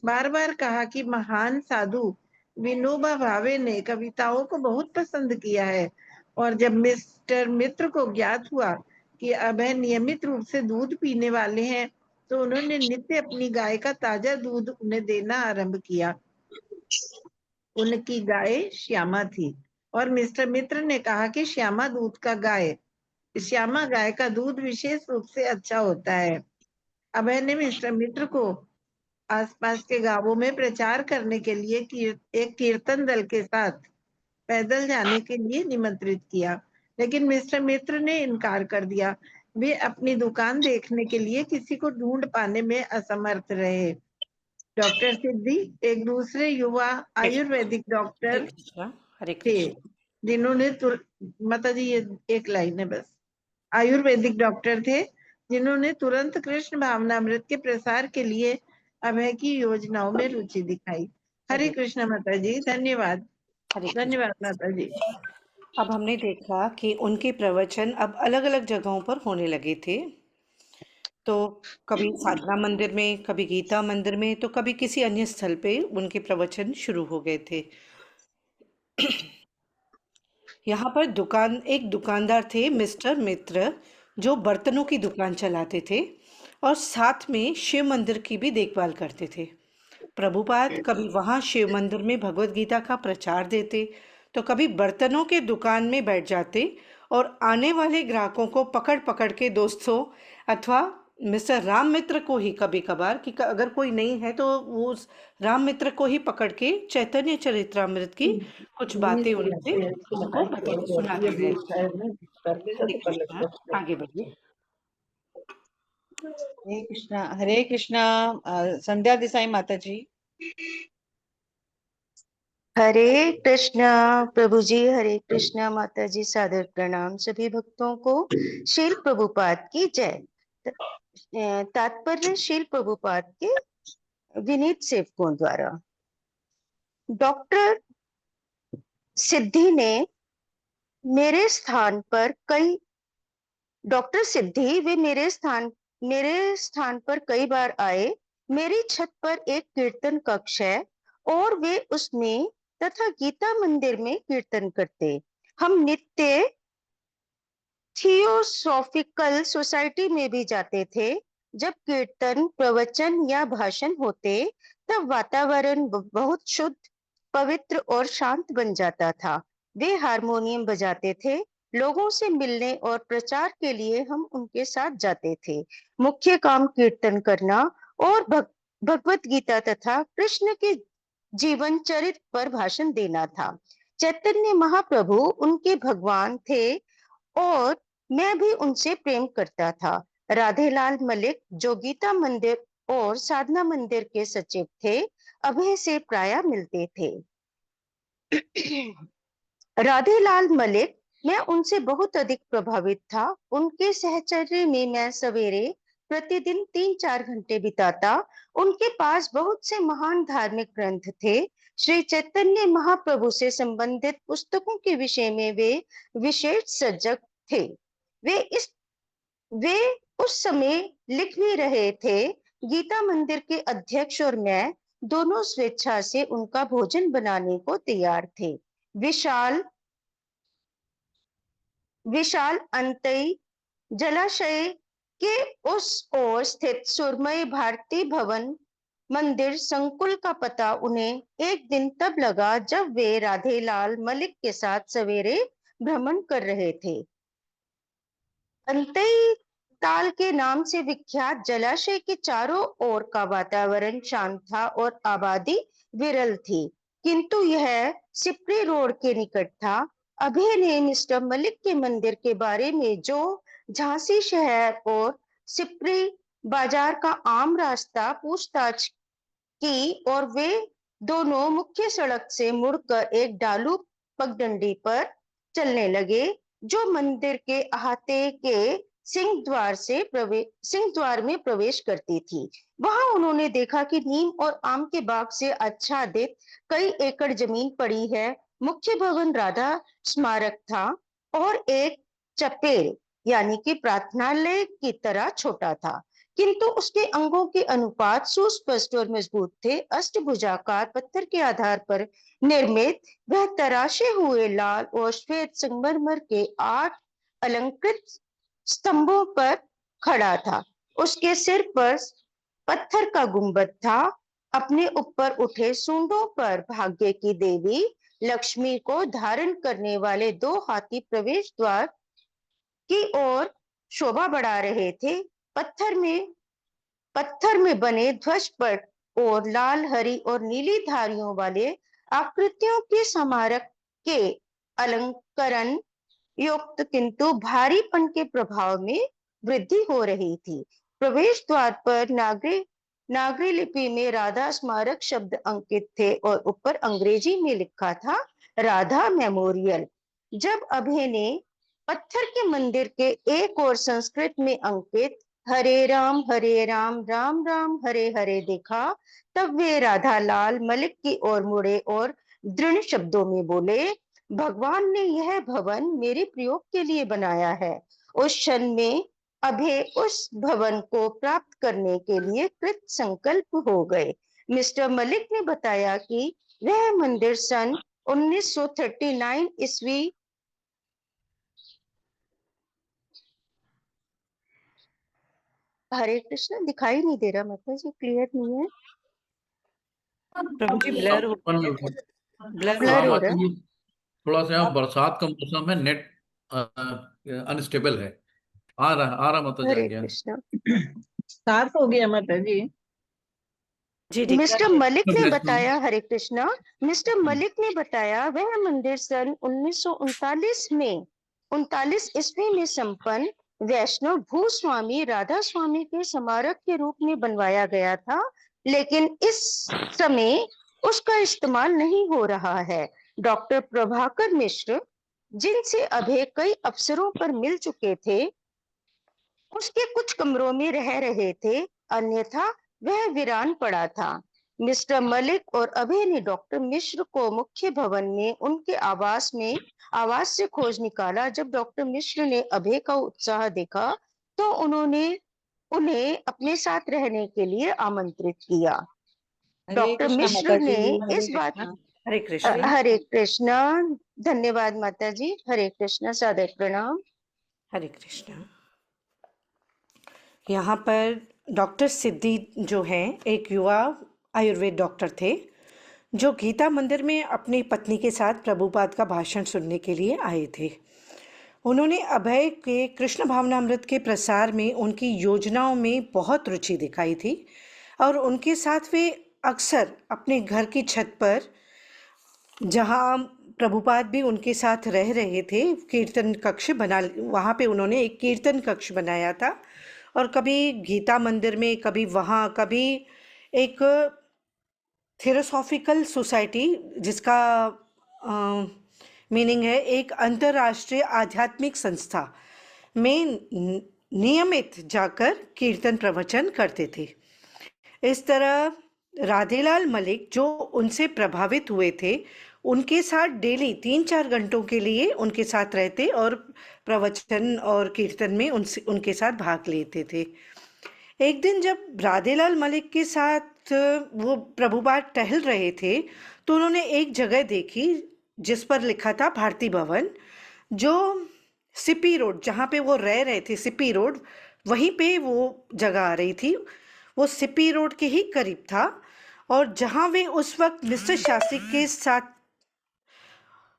बार बार कहा कि महान साधु विनोबा भावे ने कविताओं को बहुत पसंद किया है। और जब मिस्टर मित्र को ज्ञात हुआ कि अभय नियमित रूप से दूध पीने वाले हैं, तो उन्होंने नित्य अपनी गाय का ताजा दूध उन्हें देना आरंभ किया। उनकी गाय श्यामा थी और मिस्टर मित्र ने कहा कि श्यामा गाय का दूध विशेष रूप से अच्छा होता है। अभय ने मिस्टर मित्र को आसपास के गांवों में प्रचार करने के लिए एक कीर्तन दल के साथ पैदल जाने के लिए निमंत्रित किया, लेकिन मिस्टर मित्र ने इनकार कर दिया। वे अपनी दुकान देखने के लिए किसी को ढूंढ पाने में असमर्थ रहे। डॉक्टर सिद्धि एक दूसरे युवा आयुर्वेदिक डॉक्टर हरे कृष्णा, हरे थे कृष्णा। जिन्होंने माता जी, ये एक लाइन है बस। आयुर्वेदिक डॉक्टर थे जिन्होंने तुरंत कृष्ण भावनामृत के प्रसार के लिए अभय की योजनाओं में रुचि दिखाई। हरे कृष्ण माता जी, धन्यवाद। हरे कृष्ण। धन्यवाद माता जी। अब हमने देखा कि उनके प्रवचन अब अलग अलग जगहों पर होने लगे थे। तो कभी साधना मंदिर में, कभी गीता मंदिर में, तो कभी किसी अन्य स्थल पे उनके प्रवचन शुरू हो गए थे। यहाँ पर एक दुकानदार थे मिस्टर मित्र, जो बर्तनों की दुकान चलाते थे और साथ में शिव मंदिर की भी देखभाल करते थे। प्रभुपाद कभी वहाँ शिव मंदिर में भगवत गीता का प्रचार देते, तो कभी बर्तनों के दुकान में बैठ जाते और आने वाले ग्राहकों को पकड़ पकड़ के दोस्तों अथवा मिस्टर राम मित्र को ही कभी कभार, कि अगर कोई नहीं है तो वो उस राम मित्र को ही पकड़ के चैतन्य चरितामृत की कुछ बातें उनको सुनाते रहे। हरे कृष्णा, आगे बढ़िए। हरे कृष्णा, हरे कृष्णा। संध्या देसाई माता जी। हरे कृष्णा प्रभु जी, हरे कृष्णा माता जी, सादर प्रणाम सभी भक्तों को। शील प्रभुपाद की जय। तात्पर्य शील प्रभुपाद के विनीत सेवकों द्वारा। डॉक्टर सिद्धि ने मेरे स्थान पर मेरे स्थान पर कई बार आए। मेरी छत पर एक कीर्तन कक्ष है और वे उसमें तथा गीता मंदिर में कीर्तन करते। हम नित्य थियोसॉफिकल सोसाइटी में भी जाते थे। जब कीर्तन, प्रवचन या भाषण होते तब वातावरण बहुत शुद्ध पवित्र और शांत बन जाता था। वे हारमोनियम बजाते थे। लोगों से मिलने और प्रचार के लिए हम उनके साथ जाते थे। मुख्य काम कीर्तन करना और भगवत गीता तथा कृष्ण के जीवन चरित्र पर भाषण देना था। चैतन्य महाप्रभु उनके भगवान थे और मैं भी उनसे प्रेम करता था। राधेलाल मलिक, जो गीता मंदिर और साधना मंदिर के सचिव थे, अभय से प्रायः मिलते थे। राधेलाल मलिक, मैं उनसे बहुत अधिक प्रभावित था। उनके सहचर्य में मैं सवेरे प्रतिदिन 3-4 घंटे बिताता। उनके पास बहुत से महान धार्मिक ग्रंथ थे। श्री चैतन्य महाप्रभु से संबंधित पुस्तकों के विषय में वे विशेष सजग थे। वे उस समय लिख भी रहे थे। गीता मंदिर के अध्यक्ष और मैं दोनों स्वेच्छा से उनका भोजन बनाने को तैयार थे। विशाल अंतई जलाशय के उस ओर स्थित सुरमय भारती भवन मंदिर संकुल का पता उन्हें एक दिन तब लगा जब वे राधेलाल मलिक के साथ सवेरे भ्रमण कर रहे थे। अंतई ताल के नाम से विख्यात जलाशय के चारों ओर का वातावरण शांत था और आबादी विरल थी, किंतु यह सिपरी रोड के निकट था। अभय ने मिस्टर मलिक के मंदिर के बारे में, जो झांसी शहर और सिपरी बाजार का आम रास्ता, पूछताछ की और वे दोनों मुख्य सड़क से मुड़कर एक डालू पगडंडी पर चलने लगे, जो मंदिर के अहाते के सिंह द्वार में प्रवेश करती थी। वहां उन्होंने देखा कि नीम और आम के बाग से आच्छादित कई एकड़ जमीन पड़ी है। मुख्य भवन राधा स्मारक था और एक चपेल यानी कि प्रार्थनालय की तरह छोटा था, किंतु उसके अंगों के अनुपात सुस्पष्ट और मजबूत थे। अष्टभुजाकार पत्थर के आधार पर निर्मित वह तराशे हुए लाल और श्वेत संगमरमर के 8 अलंकृत स्तंभों पर खड़ा था। उसके सिर पर पत्थर का गुंबद था। अपने ऊपर उठे सूंडों पर भाग्य की देवी लक्ष्मी को धारण करने वाले 2 हाथी प्रवेश द्वार की ओर शोभा बढ़ा रहे थे। पत्थर में बने ध्वज पट और लाल, हरी और नीली धारियों वाले आकृतियों के स्मारक के अलंकरण युक्त किंतु भारीपन के प्रभाव में वृद्धि हो रही थी। प्रवेश द्वार पर नागरी लिपि में राधा स्मारक शब्द अंकित थे और ऊपर अंग्रेजी में लिखा था राधा मेमोरियल। जब अभय ने पत्थर के मंदिर के एक और संस्कृत में अंकित हरे राम राम राम हरे हरे देखा, तब वे राधालाल मलिक की ओर मुड़े और दृढ़ शब्दों में बोले, भगवान ने यह भवन मेरे प्रयोग के लिए बनाया है। उस क्षण में अभय उस भवन को प्राप्त करने के लिए कृत संकल्प हो गए। मिस्टर मलिक ने बताया कि वह मंदिर सन 1939 ईस्वी हरे कृष्ण दिखाई नहीं दे रहा, मतलब जी क्लियर नहीं है। प्रभु जी ब्लर हो ऊपर में उठा- ब्लर ब्लर हाँ हो माता रहा है। जी, थोड़ा सा यहाँ बरसात का मौसम है, नेट अनस्टेबल है। आ रहा माता जी हरे आज्ञा। कृष्ण। साफ हो गया माता जी। जी जी मिस्टर मलिक ने बताया, हरे कृष्णा, मिस्टर हम्म। मलिक ने बताया वह मंदिर सन 1939 ईस्वी में संपन्न वैष्णव भूस्वामी राधा स्वामी के स्मारक के रूप में बनवाया गया था, लेकिन इस समय उसका इस्तेमाल नहीं हो रहा है। डॉक्टर प्रभाकर मिश्र, जिनसे अभय कई अवसरों पर मिल चुके थे, उसके कुछ कमरों में रह रहे थे, अन्यथा वह वीरान पड़ा था। मिस्टर मलिक और अभय ने डॉक्टर मिश्र को मुख्य भवन में उनके आवास से खोज निकाला। जब डॉक्टर मिश्र ने अभय का उत्साह देखा तो उन्होंने उन्हें अपने साथ रहने के लिए आमंत्रित किया। हरे डॉक्टर कृष्णा मिश्र माता ने जी, हरे इस बात कृष्णा। हरे कृष्ण हरे कृष्णा, धन्यवाद माता जी, हरे कृष्णा, सादर प्रणाम। हरे कृष्ण। यहाँ पर डॉक्टर सिद्धि जो हैं एक युवा आयुर्वेद डॉक्टर थे, जो गीता मंदिर में अपनी पत्नी के साथ प्रभुपाद का भाषण सुनने के लिए आए थे। उन्होंने अभय के कृष्ण भावनामृत के प्रसार में उनकी योजनाओं में बहुत रुचि दिखाई थी और उनके साथ वे अक्सर अपने घर की छत पर, जहाँ प्रभुपाद भी उनके साथ रह रहे थे, कीर्तन कक्ष बना, वहाँ पे उन्होंने एक कीर्तन कक्ष बनाया था और कभी गीता मंदिर में, कभी वहाँ, कभी एक थियोसॉफिकल सोसाइटी, जिसका मीनिंग है एक अंतर्राष्ट्रीय आध्यात्मिक संस्था में नियमित जाकर कीर्तन प्रवचन करते थे। इस तरह राधेलाल मलिक, जो उनसे प्रभावित हुए थे, उनके साथ डेली 3-4 घंटों के लिए उनके साथ रहते और प्रवचन और कीर्तन में उनके साथ भाग लेते थे। एक दिन जब राधेलाल मलिक के साथ वो प्रभुपाद टहल रहे थे तो उन्होंने एक जगह देखी जिस पर लिखा था भारती भवन, जो सिपी रोड, जहाँ पे वो रह रहे थे, सिपी रोड, वहीं पे वो जगह आ रही थी। वो सिपी रोड के ही करीब था और जहाँ वे उस वक्त मिस्टर शास्त्री के साथ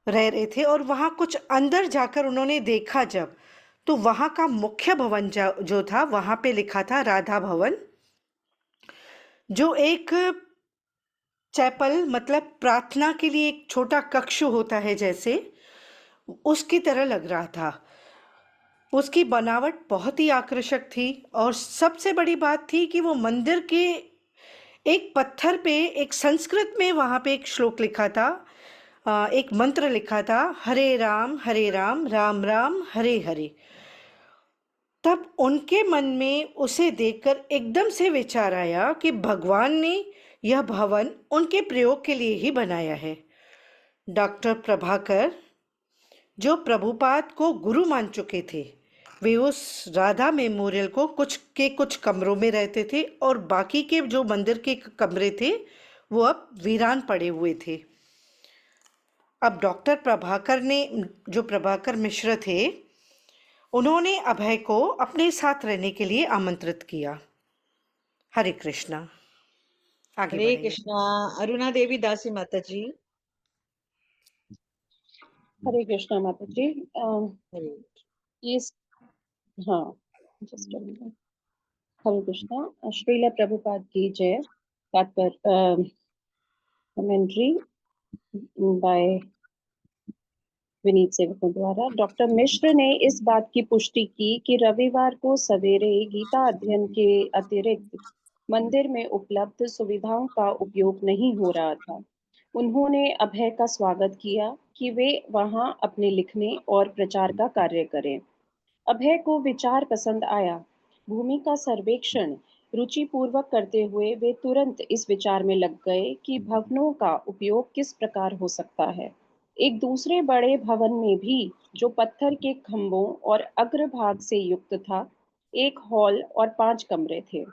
रह रहे थे और वहाँ कुछ अंदर जाकर उन्होंने देखा जब, तो वहाँ का मुख्य भवन जो था, वहाँ पे लिखा था राधा भवन, जो एक चैपल, मतलब प्रार्थना के लिए एक छोटा कक्ष होता है जैसे, उसकी तरह लग रहा था। उसकी बनावट बहुत ही आकर्षक थी और सबसे बड़ी बात थी कि वो मंदिर के एक पत्थर पे एक संस्कृत में वहाँ पे एक श्लोक लिखा था, एक मंत्र लिखा था, हरे राम राम राम हरे हरे। तब उनके मन में उसे देखकर एकदम से विचार आया कि भगवान ने यह भवन उनके प्रयोग के लिए ही बनाया है। डॉक्टर प्रभाकर, जो प्रभुपाद को गुरु मान चुके थे, वे उस राधा मेमोरियल को कुछ कमरों में रहते थे और बाकी के जो मंदिर के कमरे थे वो अब वीरान पड़े हुए थे। अब डॉक्टर प्रभाकर ने, जो प्रभाकर मिश्र थे, उन्होंने अभय को अपने साथ रहने के लिए आमंत्रित किया। हरे कृष्णा। आगे हरे बढ़िए। कृष्णा। अरुणा देवी दासी माता जी। हरे कृष्णा माता जी। हरे इस हाँ जस्ट हरे कृष्णा। श्रीला प्रभुपाद की जय। तात्पर्य कमेंट्री बाय विनीत सेवकों द्वारा। डॉक्टर मिश्र ने इस बात की पुष्टि की कि रविवार को सवेरे गीता अध्ययन के अतिरिक्त मंदिर में उपलब्ध सुविधाओं का उपयोग नहीं हो रहा था। उन्होंने अभय का स्वागत किया कि वे वहां अपने लिखने और प्रचार का कार्य करें। अभय को विचार पसंद आया। भूमि का सर्वेक्षण रुचिपूर्वक करते हुए वे तुरंत इस विचार में लग गए कि भवनों का उपयोग किस प्रकार हो सकता है। एक दूसरे बड़े भवन में भी, जो पत्थर के खंभों और अग्रभाग से युक्त था, एक हॉल और 5 कमरे थे।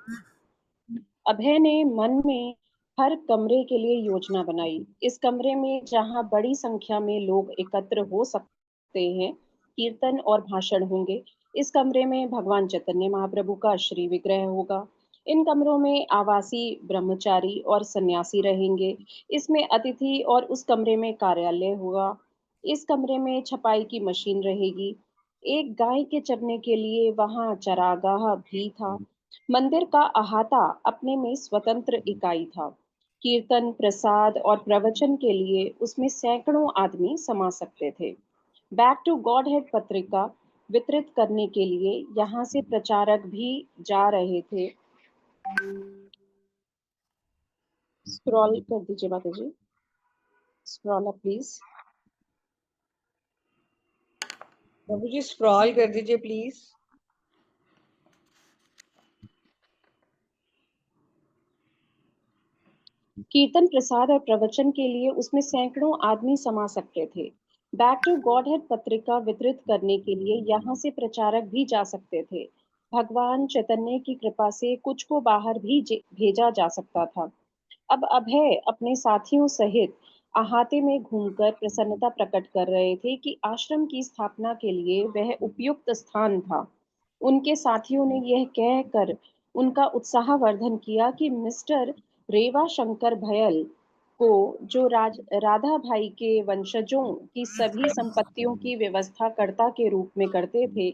अभय ने मन में हर कमरे के लिए योजना बनाई। इस कमरे में, जहां बड़ी संख्या में लोग एकत्र हो सकते हैं, कीर्तन और भाषण होंगे। इस कमरे में भगवान चैतन्य महाप्रभु का श्री विग्रह होगा। इन कमरों में आवासी ब्रह्मचारी और सन्यासी रहेंगे। इसमें अतिथि, और उस कमरे में कार्यालय होगा। इस कमरे में छपाई की मशीन रहेगी। एक गाय के चरने के लिए वहां चरागाह भी था। मंदिर का अहाता अपने में स्वतंत्र इकाई था। कीर्तन, प्रसाद और प्रवचन के लिए उसमें सैकड़ों आदमी समा सकते थे। बैक टू गॉड हेड पत्रिका वितरित करने के लिए यहाँ से प्रचारक भी जा रहे थे। स्क्रॉल कर दीजिए माता जी, स्क्रॉल अप प्लीज। प्रभु जी स्क्रॉल कर दीजिए प्लीज। कीर्तन, प्रसाद और प्रवचन के लिए उसमें सैकड़ों आदमी समा सकते थे। बैक टू गॉड हेड पत्रिका वितरित करने के लिए यहाँ से प्रचारक भी जा सकते थे। भगवान चैतन्य की कृपा से कुछ को बाहर भी भेजा जा सकता था। अब अभय अपने साथियों सहित अहाते में घूमकर प्रसन्नता प्रकट कर रहे थे कि आश्रम की स्थापना के लिए वह उपयुक्त स्थान था। उनके साथियों ने यह कहकर उनका उत्साहवर्धन किया कि मिस्टर रेवा शंकर भयल को जो राधा भाई के वंशजों की सभी संपत्तियों की व्यवस्था कर्ता के रूप में करते थे,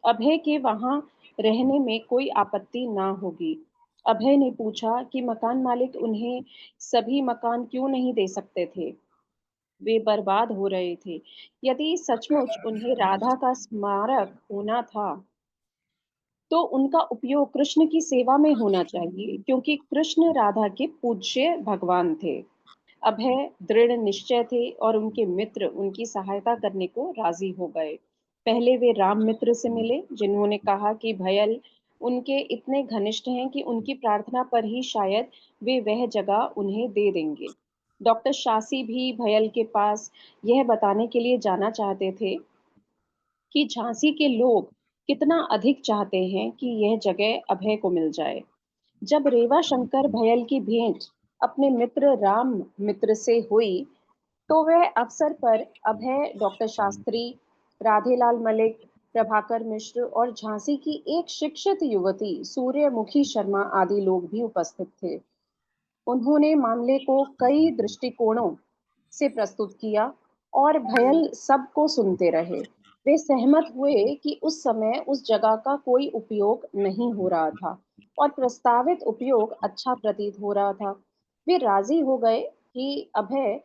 अभय के वहां रहने में कोई आपत्ति ना होगी। अभय ने पूछा कि मकान मालिक उन्हें सभी मकान क्यों नहीं दे सकते थे? वे बर्बाद हो रहे थे। यदि सचमुच उन्हें राधा का स्मारक होना था, तो उनका उपयोग कृष्ण की सेवा में होना चाहिए, क्योंकि कृष्ण राधा के पूज्य भगवान थे। अभय दृढ़ निश्चय थे और उनके मित्र उनकी सहायता करने को राजी हो गए। पहले वे राम मित्र से मिले, जिन्होंने कहा कि भयल उनके इतने घनिष्ठ हैं कि उनकी प्रार्थना पर ही शायद वे वह जगह उन्हें दे देंगे। डॉक्टर शासी भी भयल के पास यह बताने के लिए जाना चाहते थे कि झांसी के लोग कितना अधिक चाहते हैं कि यह जगह अभय को मिल जाए। जब रेवा शंकर भयल की भेंट अपने मित्र राम मित्र से हुई, तो वह अवसर पर अभय, डॉक्टर शास्त्री, राधेलाल मलिक, प्रभाकर मिश्र और झांसी की एक शिक्षित युवती सूर्यमुखी शर्मा आदि लोग भी उपस्थित थे। उन्होंने मामले को कई दृष्टिकोणों से प्रस्तुत किया और भयल सबको सुनते रहे। वे सहमत हुए कि उस समय उस जगह का कोई उपयोग नहीं हो रहा था और प्रस्तावित उपयोग अच्छा प्रतीत हो रहा था। वे राजी हो गए कि अभय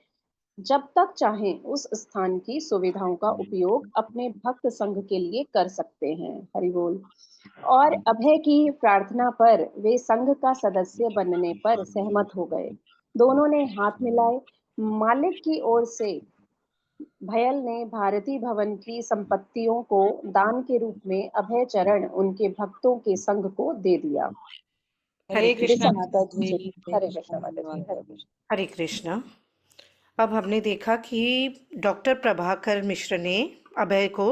जब तक चाहें उस स्थान की सुविधाओं का उपयोग अपने भक्त संघ के लिए कर सकते हैं। हरि बोल। और अभय की प्रार्थना पर वे संघ का सदस्य बनने पर सहमत हो गए। दोनों ने हाथ मिलाए। मालिक की ओर से भयल ने भारती भवन की संपत्तियों को दान के रूप में अभय चरण उनके भक्तों के संघ को दे दिया। हरे हरे वे कृष्ण। कृष्णा सब माता जी। जी, हरे कृष्णा माता जी, हरे कृष्ण। हरे कृष्ण। अब हमने देखा कि डॉक्टर प्रभाकर मिश्र ने अभय को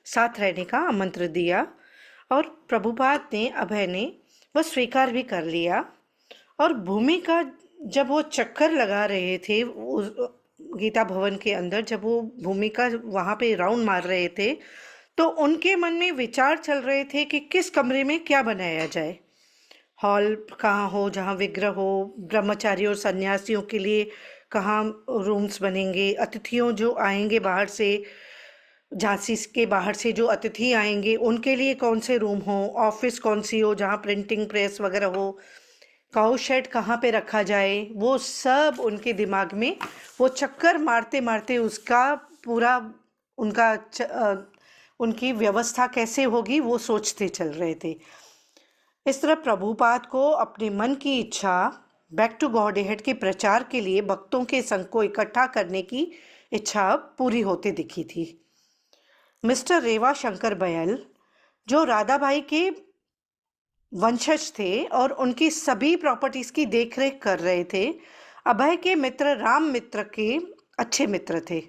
साथ रहने का आमंत्रण दिया और प्रभुपाद ने अभय ने वह स्वीकार भी कर लिया। और भूमि का जब वो चक्कर लगा रहे थे उस गीता भवन के अंदर, जब वो भूमि का वहाँ पे राउंड मार रहे थे, तो उनके मन में विचार चल रहे थे कि किस कमरे में क्या बनाया जाए। हॉल कहाँ हो जहाँ विग्रह हो, ब्रह्मचारी और सन्यासियों के लिए कहाँ रूम्स बनेंगे, अतिथियों जो आएंगे बाहर से, झांसी के बाहर से जो अतिथि आएंगे उनके लिए कौन से रूम हो, ऑफिस कौन सी हो जहाँ प्रिंटिंग प्रेस वगैरह हो, काउ शेड कहाँ पे रखा जाए, वो सब उनके दिमाग में वो चक्कर मारते मारते उसका पूरा उनकी व्यवस्था कैसे होगी वो सोचते चल रहे थे। इस तरह प्रभुपाद को अपने मन की इच्छा बैक टू गॉडहेड के प्रचार के लिए भक्तों के संघ को इकट्ठा करने की इच्छा पूरी होते दिखी थी। मिस्टर रेवा शंकर बयल, जो राधाबाई के वंशज थे और उनकी सभी प्रॉपर्टीज की देखरेख कर रहे थे, अभय के मित्र राम मित्र के अच्छे मित्र थे।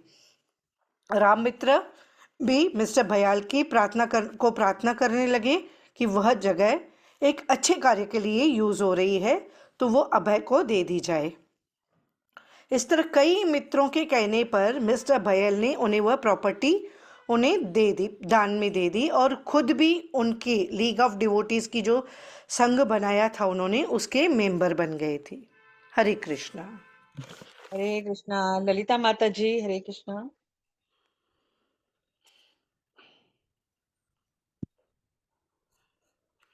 राम मित्र भी मिस्टर भयाल की प्रार्थना करने लगे कि वह जगह एक अच्छे कार्य के लिए यूज हो रही है तो वो अभय को दे दी जाए। इस तरह कई मित्रों के कहने पर मिस्टर भयल ने उन्हें वह प्रॉपर्टी उन्हें दे दी, दान में दे दी, और खुद भी उनके लीग ऑफ डिवोटीज की जो संघ बनाया था उन्होंने उसके मेंबर बन गए थे। हरे कृष्णा। हरे कृष्णा। ललिता माता जी, हरे कृष्णा।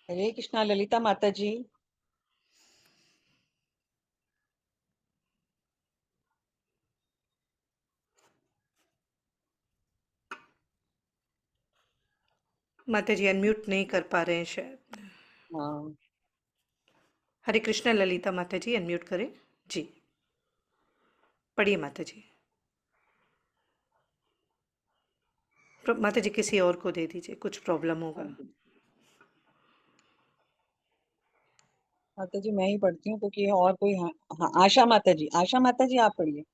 हरे कृष्णा ललिता माता जी। माता जी अनम्यूट नहीं कर पा रहे हैं शायद। हाँ, हरे कृष्णा ललिता माता जी अनम्यूट करें जी। पढ़िए माता जी। माता जी किसी और को दे दीजिए, कुछ प्रॉब्लम होगा। माता जी मैं ही पढ़ती हूँ क्योंकि और कोई हाँ, हाँ आशा माता जी, आशा माता जी आप पढ़िए।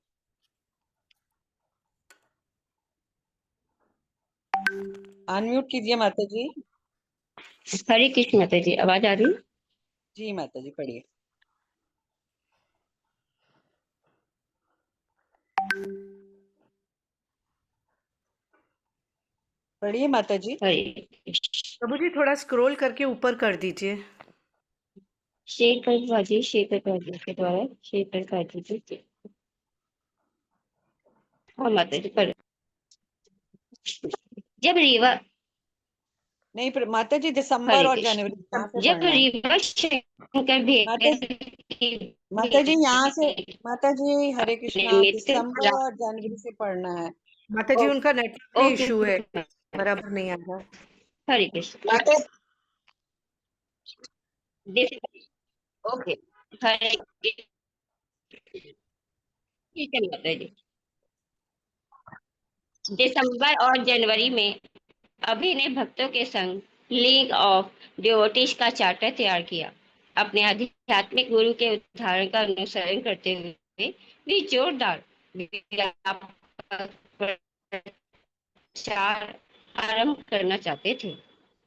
अनम्यूट कीजिए माता जी। हरे कृष्ण माता जी, आवाज आ रही? जी माता जी पढ़िए। पढ़िए माता जी। हरे कृष्ण। प्रभु जी थोड़ा स्क्रॉल करके ऊपर कर दीजिए। शेयर कर दीजिए के द्वारा शेयर कर दीजिए। हाँ माता जी पर जब रीवा नहीं माता जी दिसंबर हरे और कृष्ण जनवरी यहाँ से जब पढ़ना है। रीवा शंकर माता माता जी यहाँ से, माता जी हरे कृष्णा, मित्र दिसंबर और जनवरी से पढ़ना है। माता जी उनका नेटवर्क में ओके इशू है, बराबर नहीं आ रहा। हरे कृष्ण माता ओके हरे ठीक है माता जी। दिसंबर और जनवरी में अभी ने भक्तों के संग लीग ऑफ डिवोटीज का चार्टर तैयार किया। अपने आध्यात्मिक गुरु के उदाहरण का अनुसरण करते हुए भी जोरदार प्रचार आरंभ करना चाहते थे।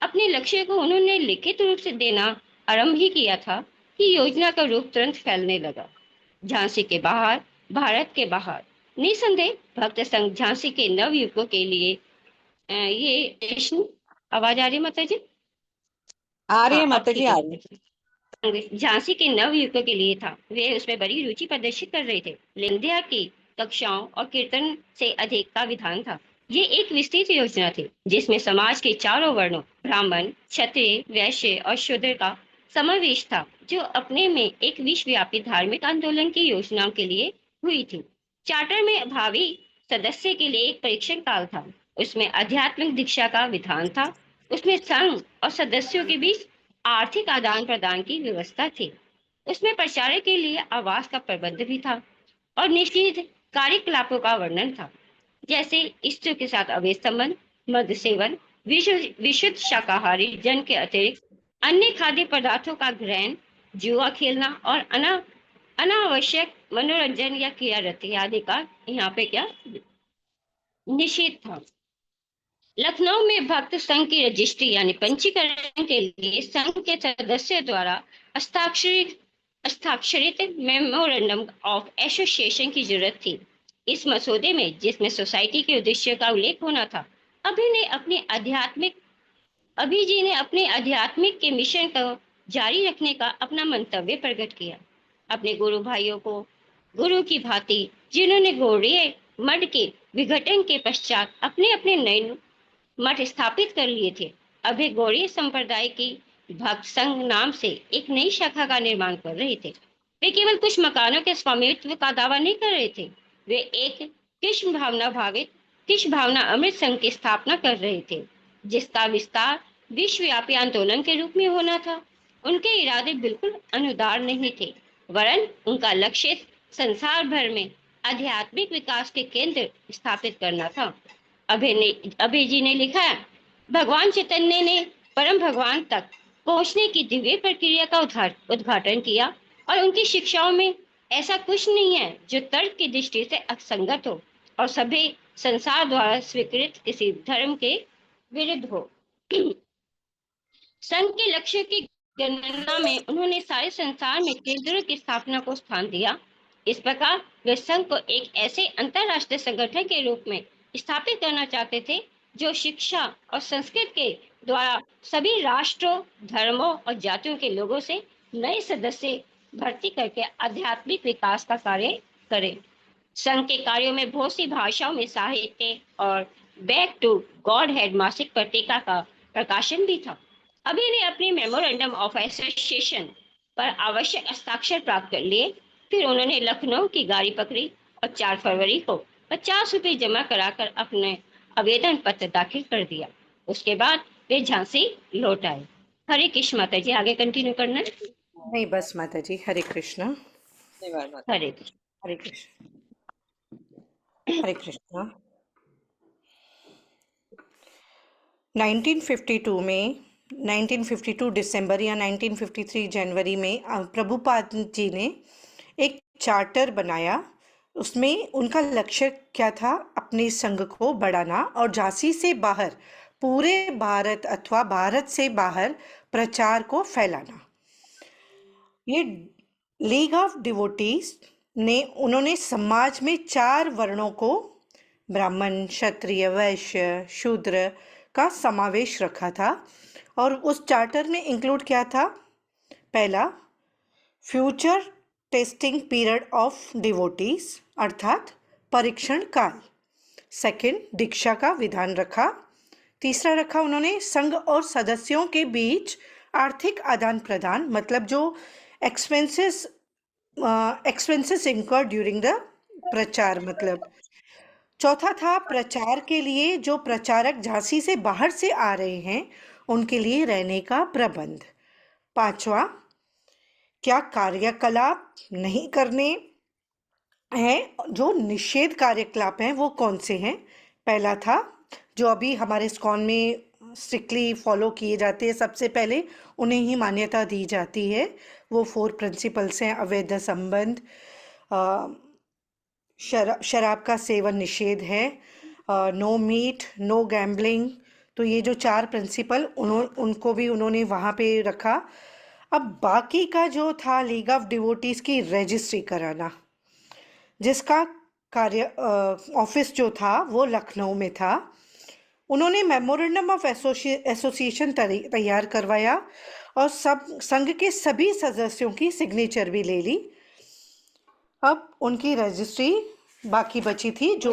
अपने लक्ष्य को उन्होंने लिखित रूप से देना आरंभ ही किया था कि योजना का रूप तुरंत फैलने लगा। झांसी के बाहर, भारत के बाहर निसंदेह भक्त संघ झांसी के नवयुवकों के लिए ये जश्न आवाज आ रही है माता जी? आ रही है हाँ अब माता जी, ठीक आ है रही है। माता जी। झांसी के नवयुवकों के लिए था। वे उसमें बड़ी रुचि प्रदर्शित कर रहे थे। लिंधिया की कक्षाओं और कीर्तन से अधिक का विधान था। ये एक विस्तृत योजना थी जिसमें समाज के चारों वर्णों ब्राह्मण, क्षत्रिय, वैश्य और शूद्र का समावेश था, जो अपने में एक विश्वव्यापी धार्मिक आंदोलन की योजनाओं के लिए हुई थी। चार्टर में भावी सदस्य के लिए एक परीक्षण काल था। उसमें आध्यात्मिक दीक्षा का विधान था। उसमें संघ और सदस्यों के बीच आर्थिक आदान प्रदान की व्यवस्था थी। उसमें प्रचार के लिए आवास का प्रबंध भी था और निषिद्ध कार्यकलापों का वर्णन था, जैसे स्त्रियों के साथ अवैध संबंध, मद्य सेवन, विशुद्ध शाकाहारी जन के अतिरिक्त अन्य खाद्य पदार्थों का ग्रहण, जुआ खेलना और अनावश्यक मनोरंजन या क्रियारति आदि का यहाँ पे क्या निषेध था। लखनऊ में भक्त संघ की रजिस्ट्री यानी पंजीकरण के लिए संघ के सदस्यों द्वारा हस्ताक्षरित मेमोरेंडम ऑफ एसोसिएशन की जरूरत थी। इस मसौदे में, जिसमें सोसाइटी के उद्देश्य का उल्लेख होना था, अभी जी ने अपने आध्यात्मिक के मिशन को जारी रखने का अपना मंतव्य प्रकट किया। अपने गुरु भाइयों को गुरु की भांति, जिन्होंने गौड़ीय मठ के विघटन के पश्चात अपने अपने नए मठ स्थापित कर लिए थे, अभी गौड़ीय संप्रदाय की भक्त संघ नाम से एक नई शाखा का निर्माण कर रहे थे। वे केवल कुछ मकानों के स्वामित्व का दावा नहीं कर रहे थे, वे एक कृष्ण भावना अमृत संघ की स्थापना कर रहे थे, जिसका विस्तार विश्वव्यापी आंदोलन के रूप में होना था। उनके इरादे बिल्कुल अनुदार नहीं थे, वरन उनका लक्ष्य संसार भर में आध्यात्मिक विकास के केंद्र स्थापित करना था। अभय जी ने लिखा है, भगवान चैतन्य ने परम भगवान तक पहुंचने की दिव्य प्रक्रिया का उद्घाटन किया और उनकी शिक्षाओं में ऐसा कुछ नहीं है जो तर्क की दृष्टि से असंगत हो और सभी संसार द्वारा स्वीकृत किसी धर्म के विरुद्ध हो। संघ के लक्ष्य की गणना में उन्होंने सारे संसार में केंद्रों की स्थापना को स्थान दिया। इस प्रकार वे संघ को एक ऐसे अंतरराष्ट्रीय संगठन के रूप में स्थापित करना चाहते थे जो शिक्षा और संस्कृति के द्वारा सभी राष्ट्रों, धर्मों और जातियों के लोगों से नए सदस्य भर्ती करके आध्यात्मिक विकास का कार्य करे। संघ के कार्यों में बहुत सी भाषाओं में साहित्य और बैक टू गॉड हेड मासिक पत्रिका का प्रकाशन भी था। अभी ने अपने मेमोरेंडम ऑफ एसोसिएशन पर आवश्यक हस्ताक्षर प्राप्त कर लिए। फिर उन्होंने लखनऊ की गाड़ी पकड़ी और 4 फरवरी को 50 रुपये जमा कराकर अपने आवेदन पत्र दाखिल कर दिया। उसके बाद वे झांसी लौट आए। हरे कृष्ण माता जी, आगे कंटिन्यू करना है? नहीं बस माता जी, हरे कृष्णा। हरे कृष्ण। हरे कृष्ण। हरे कृष्णा। 1952 दिसंबर या 1953 जनवरी में प्रभुपाद जी ने एक चार्टर बनाया। उसमें उनका लक्ष्य क्या था? अपने संघ को बढ़ाना और झांसी से बाहर पूरे भारत अथवा भारत से बाहर प्रचार को फैलाना। ये लीग ऑफ डिवोटीज ने उन्होंने समाज में 4 वर्णों को, ब्राह्मण, क्षत्रिय, वैश्य, शूद्र का समावेश रखा था। और उस चार्टर में इंक्लूड क्या था? पहला, future testing period of devotees, अर्थात परीक्षण काल। सेकंड, दीक्षा का विधान रखा। तीसरा रखा उन्होंने संघ और सदस्यों के बीच आर्थिक आदान प्रदान, मतलब जो एक्सपेंसेस इंकर्ड ड्यूरिंग द प्रचार, मतलब। चौथा था प्रचार के लिए जो प्रचारक झांसी से बाहर से आ रहे हैं उनके लिए रहने का प्रबंध। पांचवा, क्या कार्यकलाप नहीं करने हैं, जो निषेध कार्यकलाप हैं वो कौन से हैं। पहला था जो अभी हमारे इस्कॉन में स्ट्रिक्टली फॉलो किए जाते हैं, सबसे पहले उन्हें ही मान्यता दी जाती है, वो 4 प्रिंसिपल्स हैं। अवैध संबंध, शराब का सेवन निषेध है, नो मीट, नो गैम्बलिंग। तो ये जो 4 प्रिंसिपल उनको भी उन्होंने वहाँ पे रखा। अब बाकी का जो था लीग ऑफ डिवोटीज की रजिस्ट्री कराना, जिसका कार्य ऑफिस जो था वो लखनऊ में था। उन्होंने मेमोरेंडम ऑफ एसोसिएशन तैयार करवाया और सब संघ के सभी सदस्यों की सिग्नेचर भी ले ली। अब उनकी रजिस्ट्री बाकी बची थी जो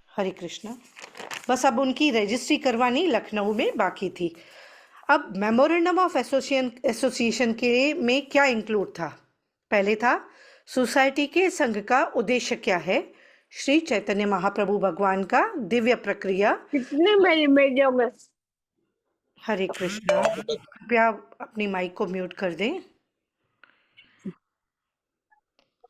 हरे कृष्णा, बस अब उनकी रजिस्ट्री करवानी लखनऊ में बाकी थी। अब मेमोरेंडम ऑफ एसोसिएशन के में क्या इंक्लूड था। पहले था सोसाइटी के संघ का उद्देश्य क्या है, श्री चैतन्य महाप्रभु भगवान का दिव्य प्रक्रिया। हरे कृष्णा, कृपया अपनी माइक को म्यूट कर दें।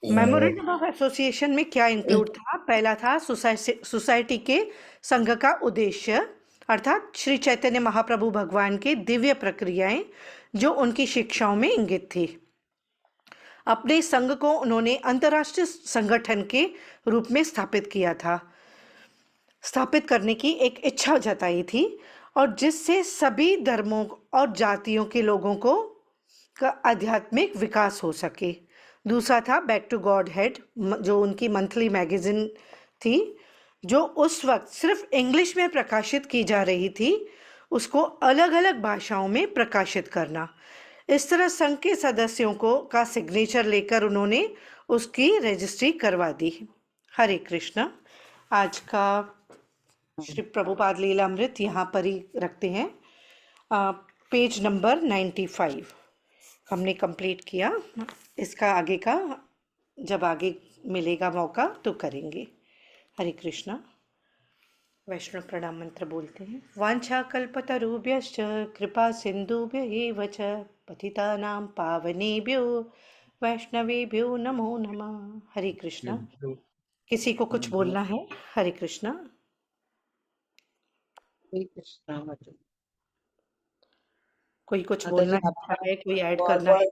मेमोरेंडम ऑफ एसोसिएशन में क्या इंक्लूड था। पहला था सोसाइटी के संघ का उद्देश्य, अर्थात श्री चैतन्य महाप्रभु भगवान के दिव्य प्रक्रियाएं जो उनकी शिक्षाओं में इंगित थी। अपने संघ को उन्होंने अंतर्राष्ट्रीय संगठन के रूप में स्थापित किया था, स्थापित करने की एक इच्छा जताई थी, और जिससे सभी धर्मों और जातियों के लोगों को का आध्यात्मिक विकास हो सके। दूसरा था बैक टू गॉड हेड, जो उनकी मंथली मैगजीन थी, जो उस वक्त सिर्फ इंग्लिश में प्रकाशित की जा रही थी, उसको अलग अलग भाषाओं में प्रकाशित करना। इस तरह संघ के सदस्यों को का सिग्नेचर लेकर उन्होंने उसकी रजिस्ट्री करवा दी। हरे कृष्णा। आज का श्री प्रभुपाद लीलामृत यहाँ पर ही रखते हैं। पेज नंबर 95 हमने कंप्लीट किया। इसका आगे का जब आगे मिलेगा मौका तो करेंगे। हरे कृष्णा। वैष्णव प्रणाम मंत्र बोलते हैं। वांछा कल्पतरुभ्यश्च कृपा सिंधुभ्य एव च पतितानां पावनेभ्यो वैष्णवेभ्यो नमो नमः। हरे कृष्णा। किसी को कुछ बोलना है? हरे कृष्णा। हरे कृष्णा माता जी। कोई कुछ माता बोलना जी, चाहता है, कोई ऐड बहुत करना है?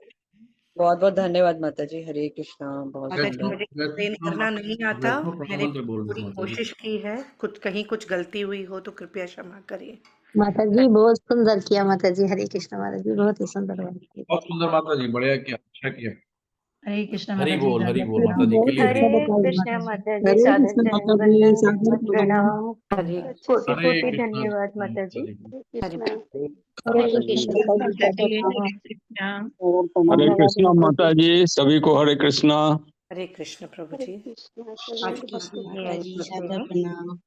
बहुत बहुत धन्यवाद माता जी। हरे कृष्णा। बहुत माता जी, सुंदर। मुझे एक्सप्लेन करना नहीं आता, मैंने बोल पूरी कोशिश की है, कहीं कुछ गलती हुई हो तो कृपया क्षमा करिए। माता जी बहुत सुंदर किया माता जी। हरे कृष्ण माता जी, बहुत ही सुंदर बात की। बहुत सुंदर माता जी, बढ़िया किया, अच्छा किया। हरे कृष्ण हरि माता जी। बोल, हरि बोल माता जी, बहुत क्लियर। अच्छा बताया कृष्ण माता जी। माता जी, हरे सादर कृष्ण चरण माता जी, वंदन सादर प्रणाम, हरे कोटि हरे कोटि कृष्ण धन्यवाद माता जी। हरे हरे कृष्ण माता जी, हरे कृष्णा माता जी, सभी को हरे कृष्णा। हरे कृष्ण प्रभु जी। हरे कृष्ण आज की माता यहीं एंड जी, करते सादर हैं। प्रणाम।